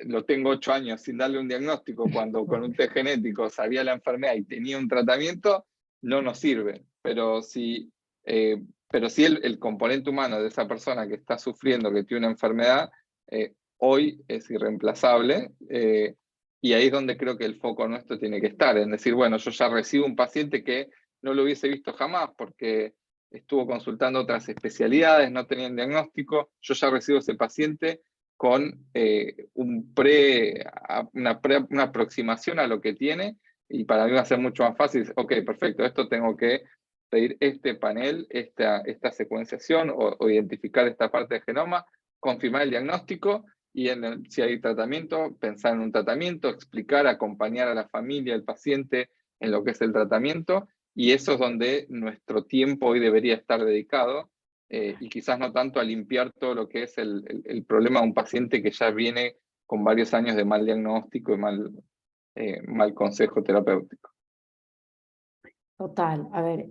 lo tengo 8 años sin darle un diagnóstico, cuando con un test genético sabía la enfermedad y tenía un tratamiento, no nos sirve. Pero si el componente humano de esa persona que está sufriendo, que tiene una enfermedad, hoy es irreemplazable, y ahí es donde creo que el foco nuestro tiene que estar, en decir, bueno, yo ya recibo un paciente que no lo hubiese visto jamás porque estuvo consultando otras especialidades, no tenían diagnóstico, yo ya recibo ese paciente con una aproximación a lo que tiene, y para mí va a ser mucho más fácil. Ok, perfecto, esto tengo que pedir este panel, esta secuenciación o identificar esta parte del genoma, confirmar el diagnóstico, y si hay tratamiento, pensar en un tratamiento, explicar, acompañar a la familia, al paciente en lo que es el tratamiento, y eso es donde nuestro tiempo hoy debería estar dedicado, y quizás no tanto a limpiar todo lo que es el problema de un paciente que ya viene con varios años de mal diagnóstico y mal consejo terapéutico. Total, a ver,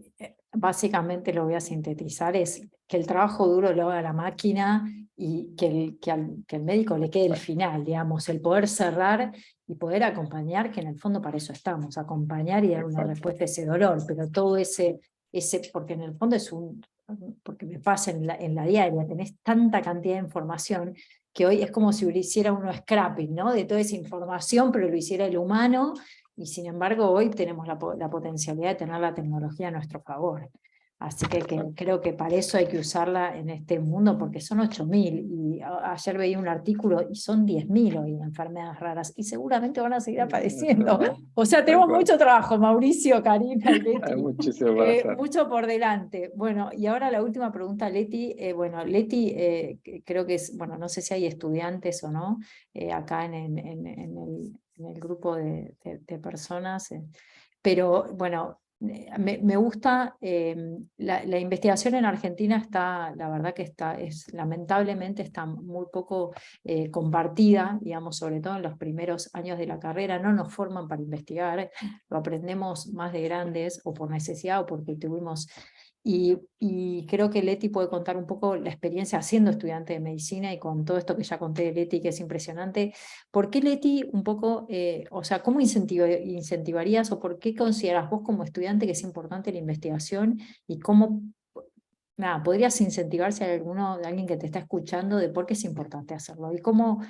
básicamente lo voy a sintetizar, es que el trabajo duro lo haga la máquina y que al médico le quede el final, digamos, el poder cerrar y poder acompañar, que en el fondo para eso estamos, acompañar y dar una Exacto. respuesta a ese dolor, pero todo ese, porque en el fondo porque me pasa en la diaria, tenés tanta cantidad de información que hoy es como si lo hiciera uno scrapping, ¿no? De toda esa información, pero lo hiciera el humano, y sin embargo hoy tenemos la potencialidad de tener la tecnología a nuestro favor. Así que creo que para eso hay que usarla en este mundo, porque son 8.000, y ayer veía un artículo y son 10.000 hoy enfermedades raras, y seguramente van a seguir apareciendo. O sea, tenemos mucho trabajo, Mauricio, Karina y Hay Leti. muchísimo para hacer. Mucho por delante. Bueno, y ahora la última pregunta, Leti. Bueno, Leti, creo que es, bueno, no sé si hay estudiantes o no, acá en el grupo de personas, pero bueno, me gusta, la investigación en Argentina está, la verdad que lamentablemente está muy poco compartida, digamos, sobre todo en los primeros años de la carrera. No nos forman para investigar, lo aprendemos más de grandes, o por necesidad o porque tuvimos. Y creo que Leti puede contar un poco la experiencia siendo estudiante de medicina, y con todo esto que ya conté de Leti, que es impresionante. ¿Por qué, Leti, un poco, o sea, cómo incentivarías, o por qué consideras vos como estudiante que es importante la investigación, y cómo, nada, podrías incentivar si hay alguien que te está escuchando, de por qué es importante hacerlo y cómo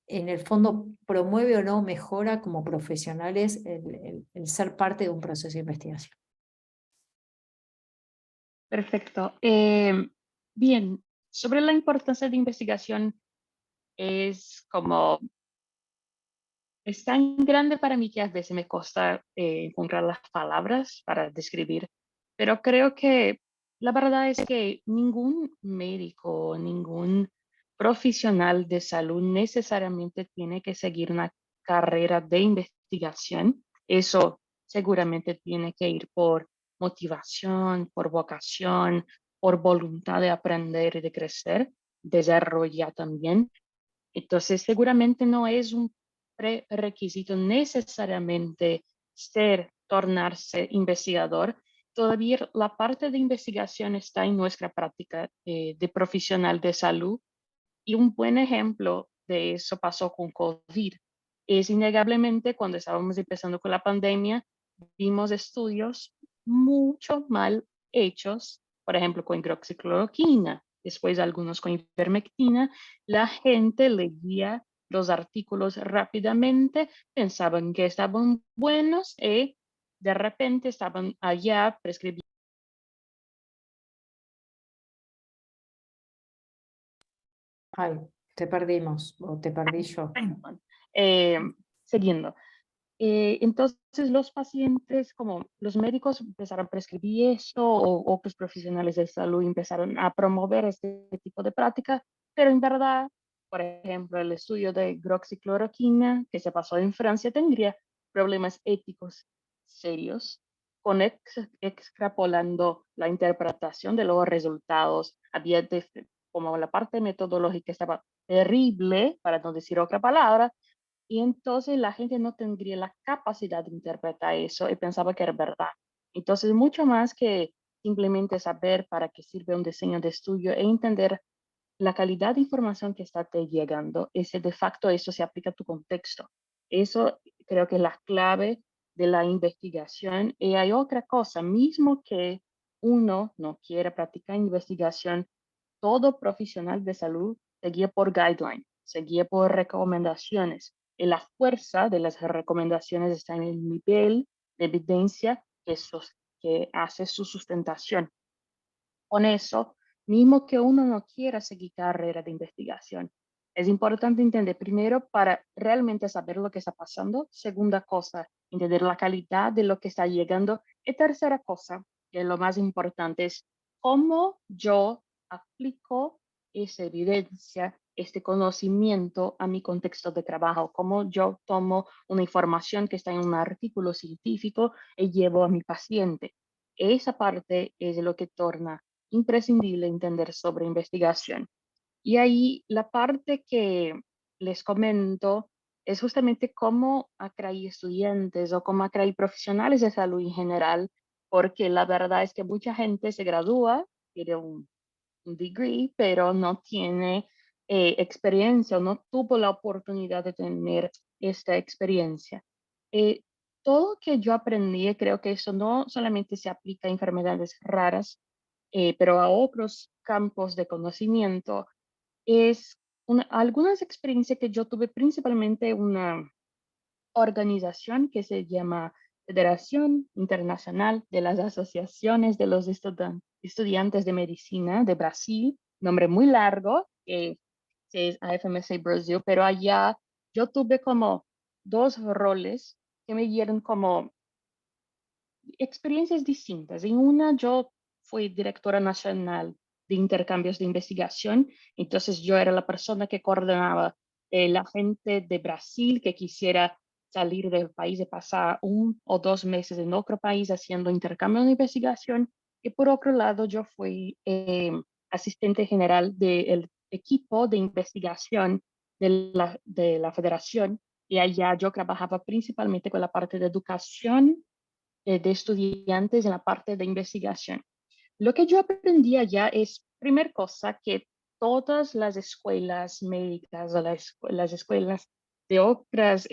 en el fondo promueve o no mejora como profesionales el ser parte de un proceso de investigación? Perfecto. Bien, sobre la importancia de investigación, es como, es tan grande para mí que a veces me cuesta encontrar las palabras para describir, pero creo que la verdad es que ningún médico, ningún profesional de salud necesariamente tiene que seguir una carrera de investigación. Eso seguramente tiene que ir por motivación, por vocación, por voluntad de aprender y de crecer, desarrollar también. Entonces, seguramente no es un prerequisito necesariamente tornarse investigador. Todavía la parte de investigación está en nuestra práctica de profesional de salud, y un buen ejemplo de eso pasó con COVID. Es innegablemente cuando estábamos empezando con la pandemia, vimos estudios mucho mal hechos, por ejemplo, con hidroxicloroquina, después algunos con ivermectina. La gente leía los artículos rápidamente, pensaban que estaban buenos y de repente estaban allá prescribiendo. Ay, te perdimos, o te perdí yo. Eh, Siguiendo. Entonces los pacientes, como los médicos empezaron a prescribir esto, o otros profesionales de salud empezaron a promover este tipo de práctica, pero en verdad, por ejemplo, el estudio de hidroxicloroquina que se pasó en Francia tendría problemas éticos serios con extrapolando la interpretación de los resultados. Había como la parte metodológica estaba terrible, para no decir otra palabra, y entonces la gente no tendría la capacidad de interpretar eso y pensaba que era verdad. Entonces, mucho más que simplemente saber para qué sirve un diseño de estudio e entender la calidad de información que está te llegando, ese de facto eso se aplica a tu contexto. Eso creo que es la clave de la investigación. Y hay otra cosa, mismo que uno no quiera practicar investigación, todo profesional de salud se guía por guidelines, se guía por recomendaciones. Y la fuerza de las recomendaciones está en el nivel de evidencia que hace su sustentación. Con eso, mismo que uno no quiera seguir carrera de investigación, es importante entender primero para realmente saber lo que está pasando. Segunda cosa, entender la calidad de lo que está llegando. Y tercera cosa, que es lo más importante, es cómo yo aplico esa evidencia, este conocimiento a mi contexto de trabajo, cómo yo tomo una información que está en un artículo científico y llevo a mi paciente. Esa parte es lo que torna imprescindible entender sobre investigación. Y ahí la parte que les comento es justamente cómo atraer estudiantes o cómo atraer profesionales de salud en general porque la verdad es que mucha gente se gradúa, tiene un degree, pero no tiene experiencia o no tuvo la oportunidad de tener esta experiencia. Todo que yo aprendí, creo que eso no solamente se aplica a enfermedades raras, pero a otros campos de conocimiento, es algunas experiencias que yo tuve, principalmente una organización que se llama Federación Internacional de las Asociaciones de los Estudiantes de Medicina de Brasil, nombre muy largo, que es AFMC Brasil, pero allá yo tuve como dos roles que me dieron como experiencias distintas. En una yo fui directora nacional de intercambios de investigación, entonces yo era la persona que coordinaba la gente de Brasil que quisiera salir del país y pasar 1 o 2 meses en otro país haciendo intercambio de investigación. Y por otro lado, yo fui asistente general del equipo de investigación de la federación, y allá yo trabajaba principalmente con la parte de educación de estudiantes en la parte de investigación. Lo que yo aprendí allá es, primera cosa, que todas las escuelas médicas o las escuelas de otras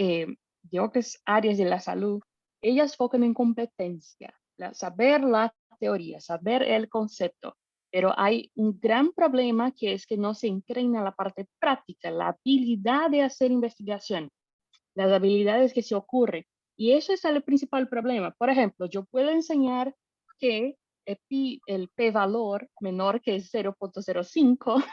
áreas de la salud, ellas focan en competencia, saber la teoría, saber el concepto, pero hay un gran problema que es que no se entrena la parte práctica, la habilidad de hacer investigación, las habilidades que se ocurren. Y eso es el principal problema. Por ejemplo, yo puedo enseñar que el p-valor menor que 0.05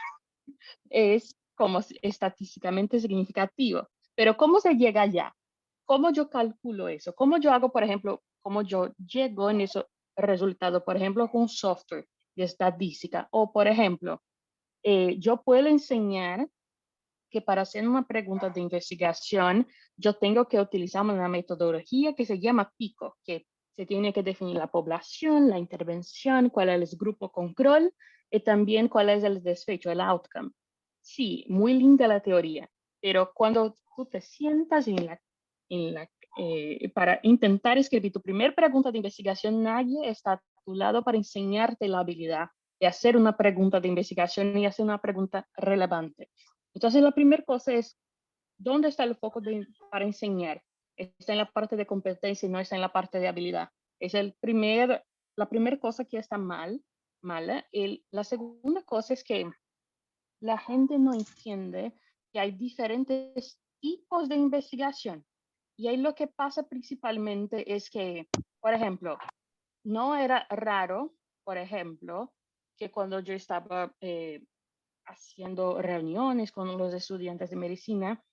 es como estadísticamente significativo. Pero ¿cómo se llega allá? ¿Cómo yo calculo eso? ¿Cómo yo hago, por ejemplo, cómo yo llego en ese resultado, por ejemplo, con software de estadística? O, por ejemplo, yo puedo enseñar que para hacer una pregunta de investigación, yo tengo que utilizar una metodología que se llama PICO, que se tiene que definir la población, la intervención, cuál es el grupo control y también cuál es el desfecho, el outcome. Sí, muy linda la teoría, pero cuando tú te sientas para intentar escribir tu primera pregunta de investigación, nadie está a tu lado para enseñarte la habilidad de hacer una pregunta de investigación y hacer una pregunta relevante. Entonces, la primera cosa es, ¿dónde está el foco para enseñar? Está en la parte de competencia y no está en la parte de habilidad. Es la primera cosa que está mala. La segunda cosa es que la gente no entiende que hay diferentes tipos de investigación. Y ahí lo que pasa principalmente es que, por ejemplo, no era raro, por ejemplo, que cuando yo estaba haciendo reuniones con los estudiantes de medicina,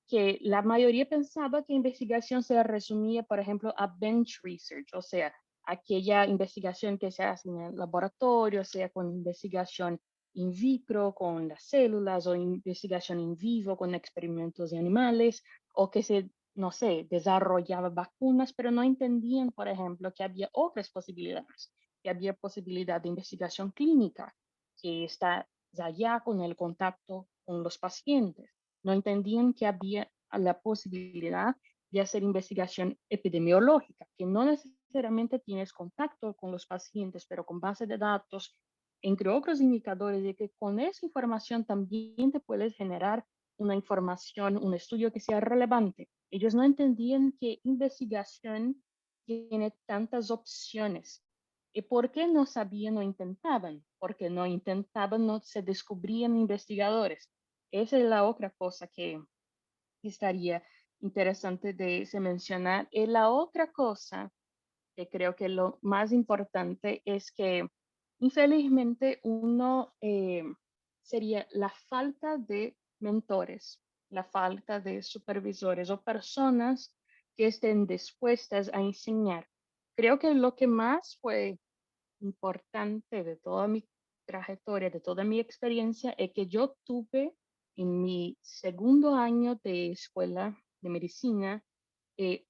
que la mayoría pensaba que investigación se resumía, por ejemplo, a bench research, o sea, aquella investigación que se hace en el laboratorio, sea con investigación in vitro, con las células, o investigación in vivo, con experimentos de animales, o que se, no sé, desarrollaba vacunas, pero no entendían, por ejemplo, que había otras posibilidades, que había posibilidad de investigación clínica, que está allá con el contacto con los pacientes. No entendían que había la posibilidad de hacer investigación epidemiológica, que no necesariamente tienes contacto con los pacientes, pero con base de datos, entre otros indicadores, de que con esa información también te puedes generar una información, un estudio que sea relevante. Ellos no entendían que investigación tiene tantas opciones. ¿Y por qué no sabían o intentaban? Porque no intentaban, no se descubrían investigadores. Esa es la otra cosa que estaría interesante de se mencionar. Y la otra cosa que creo que lo más importante es que infelizmente uno sería la falta de mentores, la falta de supervisores o personas que estén dispuestas a enseñar. Creo que lo que más fue importante de toda mi trayectoria, de toda mi experiencia, es que yo tuve en mi segundo año de escuela de medicina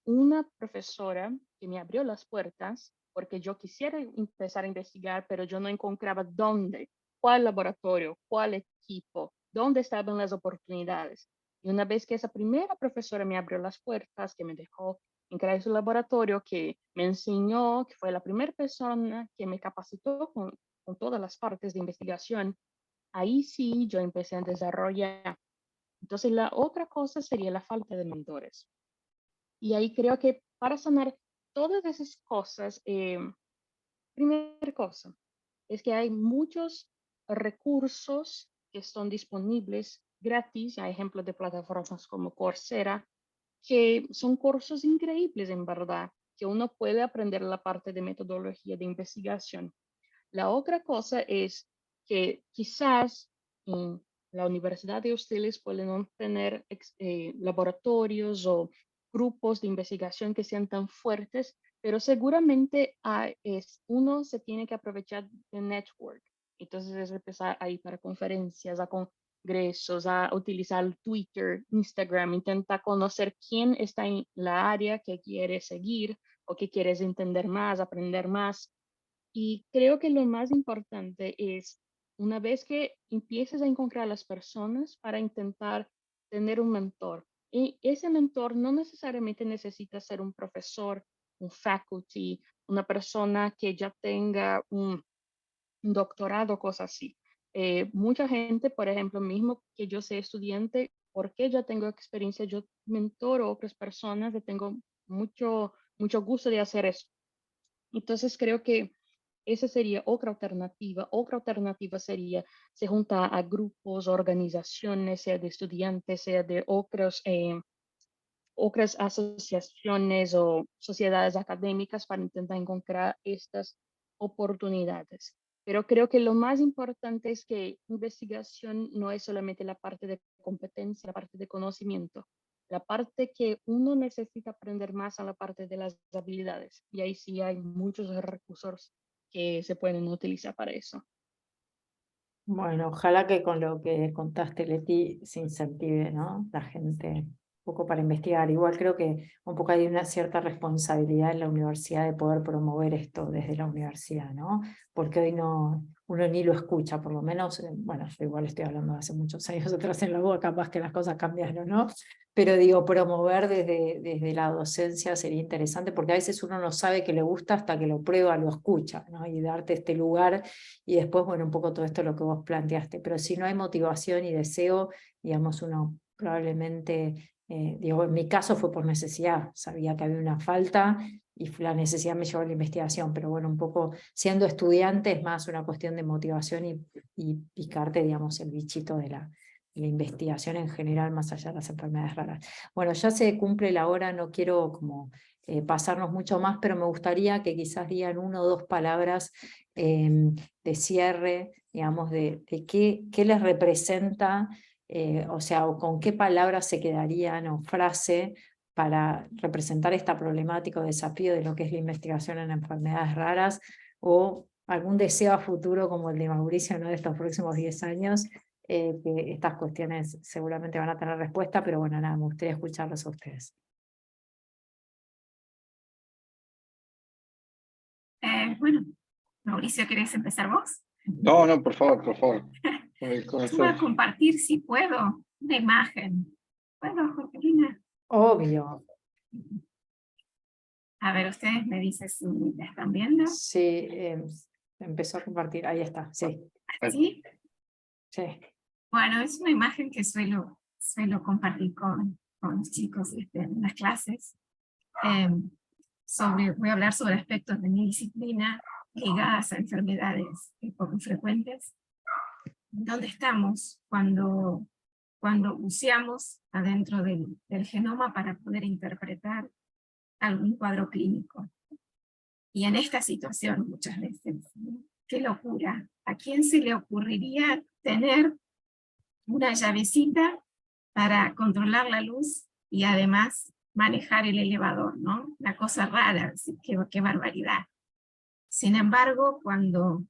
una profesora que me abrió las puertas porque yo quisiera empezar a investigar, pero yo no encontraba dónde, cuál laboratorio, cuál equipo, dónde estaban las oportunidades. Y una vez que esa primera profesora me abrió las puertas, que me dejó en crear ese laboratorio que me enseñó, que fue la primera persona que me capacitó con todas las partes de investigación. Ahí sí yo empecé a desarrollar. Entonces la otra cosa sería la falta de mentores. Y ahí creo que para sanar todas esas cosas, primera cosa es que hay muchos recursos que están disponibles gratis. Hay ejemplos de plataformas como Coursera, que son cursos increíbles en verdad, que uno puede aprender la parte de metodología de investigación. La otra cosa es que quizás en la universidad de ustedes pueden no tener laboratorios o grupos de investigación que sean tan fuertes, pero seguramente uno se tiene que aprovechar de network. Entonces es empezar a ir para conferencias, a congresos, a utilizar Twitter, Instagram, intentar conocer quién está en la área que quiere seguir o que quieres entender más, aprender más. Y creo que lo más importante es, una vez que empieces a encontrar a las personas para intentar tener un mentor, y ese mentor no necesariamente necesita ser un profesor, un faculty, una persona que ya tenga un doctorado, cosas así. Mucha gente, por ejemplo, mismo que yo sea estudiante, porque yo tengo experiencia, yo mentoro a otras personas, y tengo mucho gusto de hacer eso. Entonces creo que esa sería otra alternativa. Otra alternativa sería se junta a grupos, organizaciones, sea de estudiantes, sea de otras asociaciones o sociedades académicas para intentar encontrar estas oportunidades. Pero creo que lo más importante es que investigación no es solamente la parte de competencia, la parte de conocimiento. La parte que uno necesita aprender más a la parte de las habilidades. Y ahí sí hay muchos recursos que se pueden utilizar para eso. Bueno, ojalá que con lo que contaste, Leti, se incentive, ¿no? La gente un poco para investigar. Igual creo que un poco hay una cierta responsabilidad en la universidad de poder promover esto desde la universidad, ¿no? Porque hoy uno ni lo escucha, por lo menos, bueno, yo igual estoy hablando de hace muchos años atrás en la UBA, capaz que las cosas cambiaron, ¿no? Pero digo, promover desde la docencia sería interesante, porque a veces uno no sabe que le gusta hasta que lo prueba, lo escucha, ¿no? Y darte este lugar. Y después, bueno, un poco todo esto lo que vos planteaste, pero si no hay motivación y deseo, digamos, uno probablemente, digo, en mi caso fue por necesidad, sabía que había una falta y la necesidad me llevó a la investigación, pero bueno, un poco siendo estudiante es más una cuestión de motivación y picarte, digamos, el bichito de la investigación en general, más allá de las enfermedades raras. Bueno, ya se cumple la hora, no quiero como pasarnos mucho más, pero me gustaría que quizás digan 1 o 2 palabras de cierre, digamos, de qué les representa, o sea, o con qué palabras se quedarían o frase para representar esta problemática o desafío de lo que es la investigación en enfermedades raras, o algún deseo a futuro como el de Mauricio, ¿no? De estos próximos 10 años, que estas cuestiones seguramente van a tener respuesta, pero bueno, nada, me gustaría escucharlos a ustedes. Bueno, Mauricio, ¿querés empezar vos? No, no, por favor, por favor. Yo voy a compartir, si puedo, una imagen. ¿Puedo, Jorgelina? Obvio. A ver, ustedes me dicen si la están viendo. Sí, empezó a compartir, ahí está, sí. ¿Sí? Sí. Bueno, es una imagen que suelo compartir con los chicos en las clases. Voy a hablar sobre aspectos de mi disciplina ligadas a enfermedades poco frecuentes. ¿Dónde estamos cuando buceamos adentro del genoma para poder interpretar algún cuadro clínico? Y en esta situación muchas veces, ¿no? ¡Qué locura! ¿A quién se le ocurriría tener una llavecita para controlar la luz y además manejar el elevador, ¿no? Una cosa rara, qué barbaridad. Sin embargo, cuando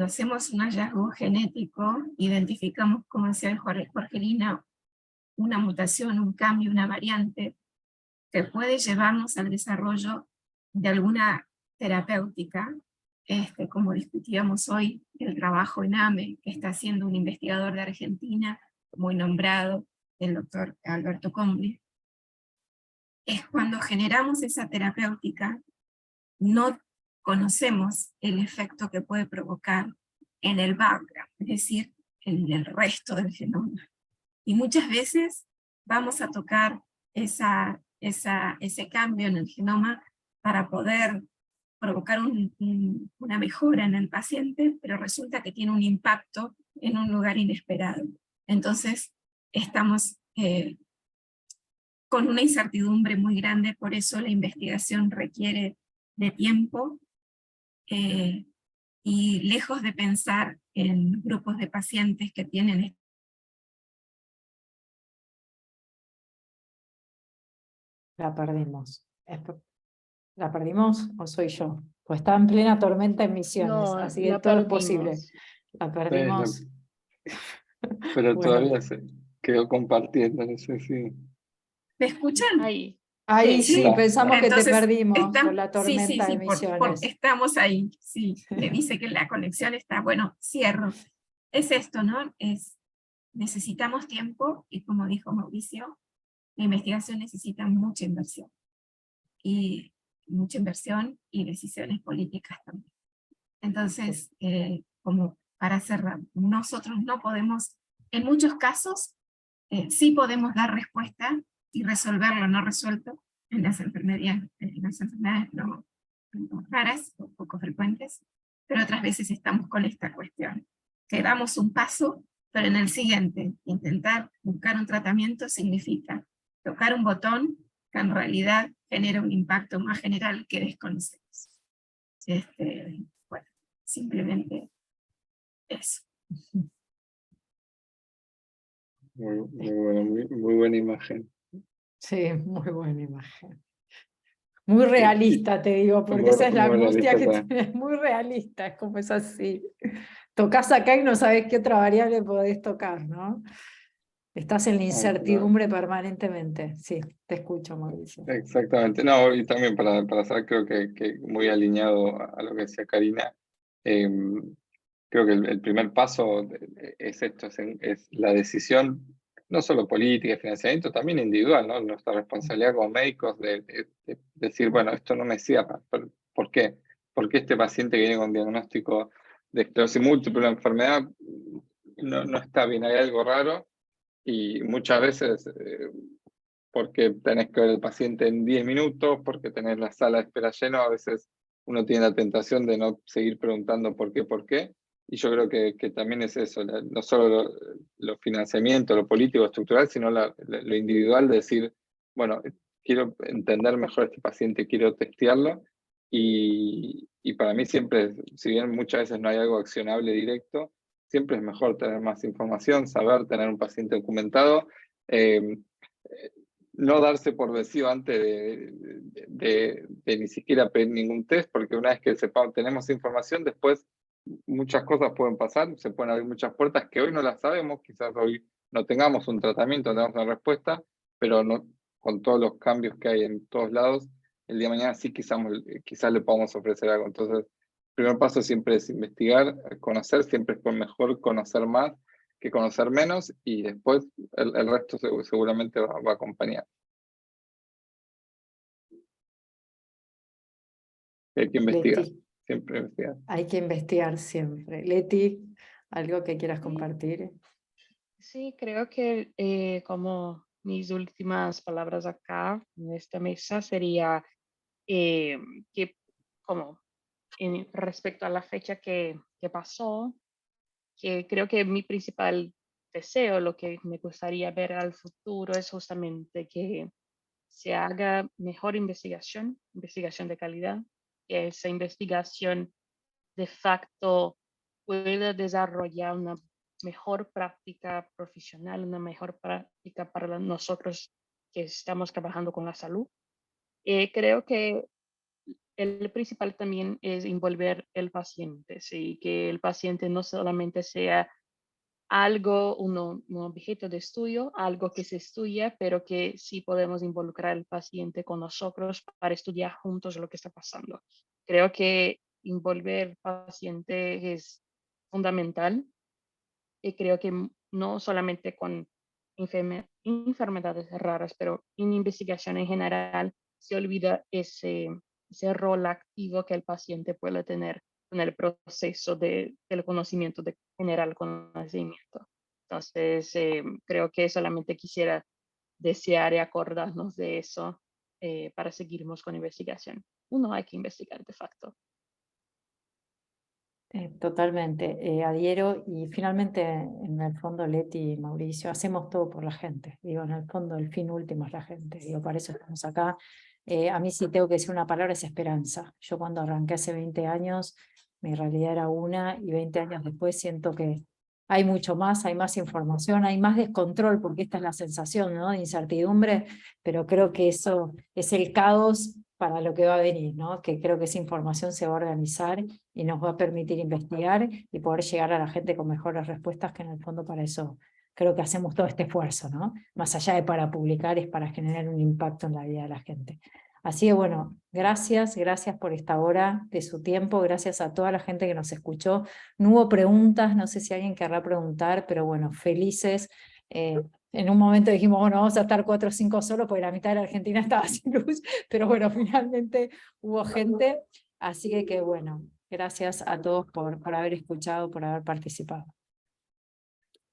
hacemos un hallazgo genético, identificamos, como decía Jorgelina, una mutación, un cambio, una variante, que puede llevarnos al desarrollo de alguna terapéutica, como discutíamos hoy, el trabajo en AME, que está haciendo un investigador de Argentina, muy nombrado, el doctor Alberto Comble. es cuando generamos esa terapéutica, no conocemos el efecto que puede provocar en el background, es decir, en el resto del genoma. Y muchas veces vamos a tocar ese cambio en el genoma para poder provocar una mejora en el paciente, pero resulta que tiene un impacto en un lugar inesperado. Entonces, estamos con una incertidumbre muy grande, por eso la investigación requiere de tiempo, y lejos de pensar en grupos de pacientes que tienen... La perdimos. ¿La perdimos o soy yo? Pues está en plena tormenta en Misiones, No, así que la todo es posible. perdimos. La perdimos. Pero Bueno. todavía se quedó compartiendo, no sé si... ¿Me escuchan? Ahí. Ahí Sí. sí, pensamos que te Entonces, perdimos por la sí, tormenta de Misiones. estamos ahí, sí, me dice que la conexión está, bueno, cierro. Es esto, ¿no? Necesitamos tiempo, y como dijo Mauricio, la investigación necesita mucha inversión, y decisiones políticas también. Entonces, como para cerrar, nosotros no podemos, en muchos casos, sí podemos dar respuesta y resolver lo no resuelto en las enfermedades no raras o poco frecuentes, pero otras veces estamos con esta cuestión, que damos un paso, pero en el siguiente, intentar buscar un tratamiento significa tocar un botón que en realidad genera un impacto más general que desconocemos. Bueno, simplemente eso. Muy buena imagen. Sí, muy buena imagen. Muy realista, te digo, porque esa es la Muy angustia que realista tienes, muy realista, es como es así. Tocas acá y no sabes qué otra variable podés tocar, ¿no? Estás en la incertidumbre permanentemente. Sí, te escucho, Mauricio. Exactamente. No, y también para cerrar, creo que muy alineado a lo que decía Karina, creo que el primer paso es esto, es la decisión, no solo política y financiamiento, también individual, ¿no? Nuestra responsabilidad como médicos de decir, bueno, esto no me cierra. ¿Por qué? Porque este paciente que viene con diagnóstico de esclerosis múltiple, una enfermedad, no está bien, hay algo raro, y muchas veces porque tenés que ver al paciente en 10 minutos, porque tenés la sala de espera llena, a veces uno tiene la tentación de no seguir preguntando por qué, y yo creo que también es eso, no solo lo financiamiento, lo político, estructural, sino lo individual de decir, bueno, quiero entender mejor a este paciente, quiero testearlo, y para mí siempre, si bien muchas veces no hay algo accionable directo, siempre es mejor tener más información, saber, tener un paciente documentado, no darse por vencido antes de ni siquiera pedir ningún test, porque una vez que tenemos información, después muchas cosas pueden pasar, se pueden abrir muchas puertas que hoy no las sabemos, quizás hoy no tengamos un tratamiento, no tengamos una respuesta, pero no, con todos los cambios que hay en todos lados, el día de mañana sí quizás le podamos ofrecer algo. Entonces, el primer paso siempre es investigar, conocer, siempre es mejor conocer más que conocer menos, y después el resto seguramente va a acompañar. Hay que investigar, Leti, siempre investigar. hay que investigar siempre. Leti, ¿algo que quieras compartir? Sí, creo que como mis últimas palabras acá en esta mesa sería que como respecto a la fecha que pasó, que creo que mi principal deseo, lo que me gustaría ver al futuro es justamente que se haga mejor investigación, investigación de calidad, que esa investigación de facto pueda desarrollar una mejor práctica profesional, una mejor práctica para nosotros que estamos trabajando con la salud. Creo que el principal también es envolver el paciente, ¿sí? Que el paciente no solamente sea algo, un objeto de estudio, algo que se estudia, pero que sí podemos involucrar al paciente con nosotros para estudiar juntos lo que está pasando. Creo que envolver al paciente es fundamental y creo que no solamente con enfermedades raras, pero en investigación en general se olvida ese rol activo que el paciente puede tener en el proceso del conocimiento, de generar conocimiento. Entonces, creo que solamente quisiera desear y acordarnos de eso para seguirnos con investigación. Uno hay que investigar de facto. Totalmente, adhiero, y finalmente en el fondo Leti y Mauricio hacemos todo por la gente, digo, en el fondo el fin último es la gente, digo, para eso estamos acá. A mí sí tengo que decir una palabra, es esperanza. Yo cuando arranqué hace 20 años, mi realidad era una, y 20 años después siento que hay mucho más, hay más información, hay más descontrol, porque esta es la sensación, ¿no?, de incertidumbre, pero creo que eso es el caos para lo que va a venir, ¿no?, que creo que esa información se va a organizar y nos va a permitir investigar y poder llegar a la gente con mejores respuestas, que en el fondo para eso creo que hacemos todo este esfuerzo, ¿no? Más allá de para publicar, es para generar un impacto en la vida de la gente. Así que bueno, gracias por esta hora de su tiempo, gracias a toda la gente que nos escuchó. No hubo preguntas, no sé si alguien querrá preguntar, pero bueno, felices. En un momento dijimos, bueno, vamos a estar 4 o 5 solos, porque la mitad de la Argentina estaba sin luz, pero bueno, finalmente hubo gente, así que bueno, gracias a todos por haber escuchado, por haber participado.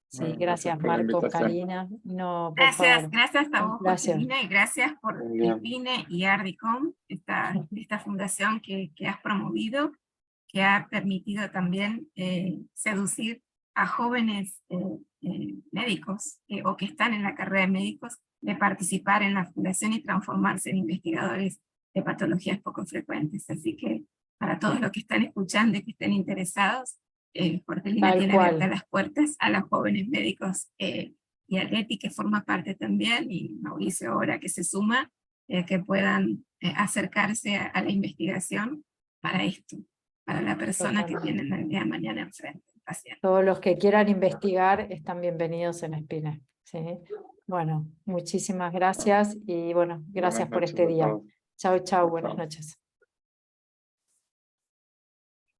Sí, Bueno, gracias por la Marcos, invitación. Karina. No, por Gracias, favor, gracias a un vos, placer. Josefina, y gracias por Muy bien. IPINE y Ardicom, esta fundación que has promovido, que ha permitido también seducir a jóvenes médicos o que están en la carrera de médicos, de participar en la fundación y transformarse en investigadores de patologías poco frecuentes. Así que para todos los que están escuchando y que estén interesados, Jorgelina Tal tiene cual. abiertas las puertas a los jóvenes médicos, y a Leti, que forma parte también, y Mauricio ahora que se suma, que puedan acercarse a la investigación para esto, para la persona que Totalmente. tiene el día de mañana enfrente, el paciente. Todos los que quieran investigar están bienvenidos en Spine. ¿Sí? Bueno, muchísimas gracias y bueno, gracias Buenas por noches este a día. todos. Chau, chau, Chau, buenas chau. noches.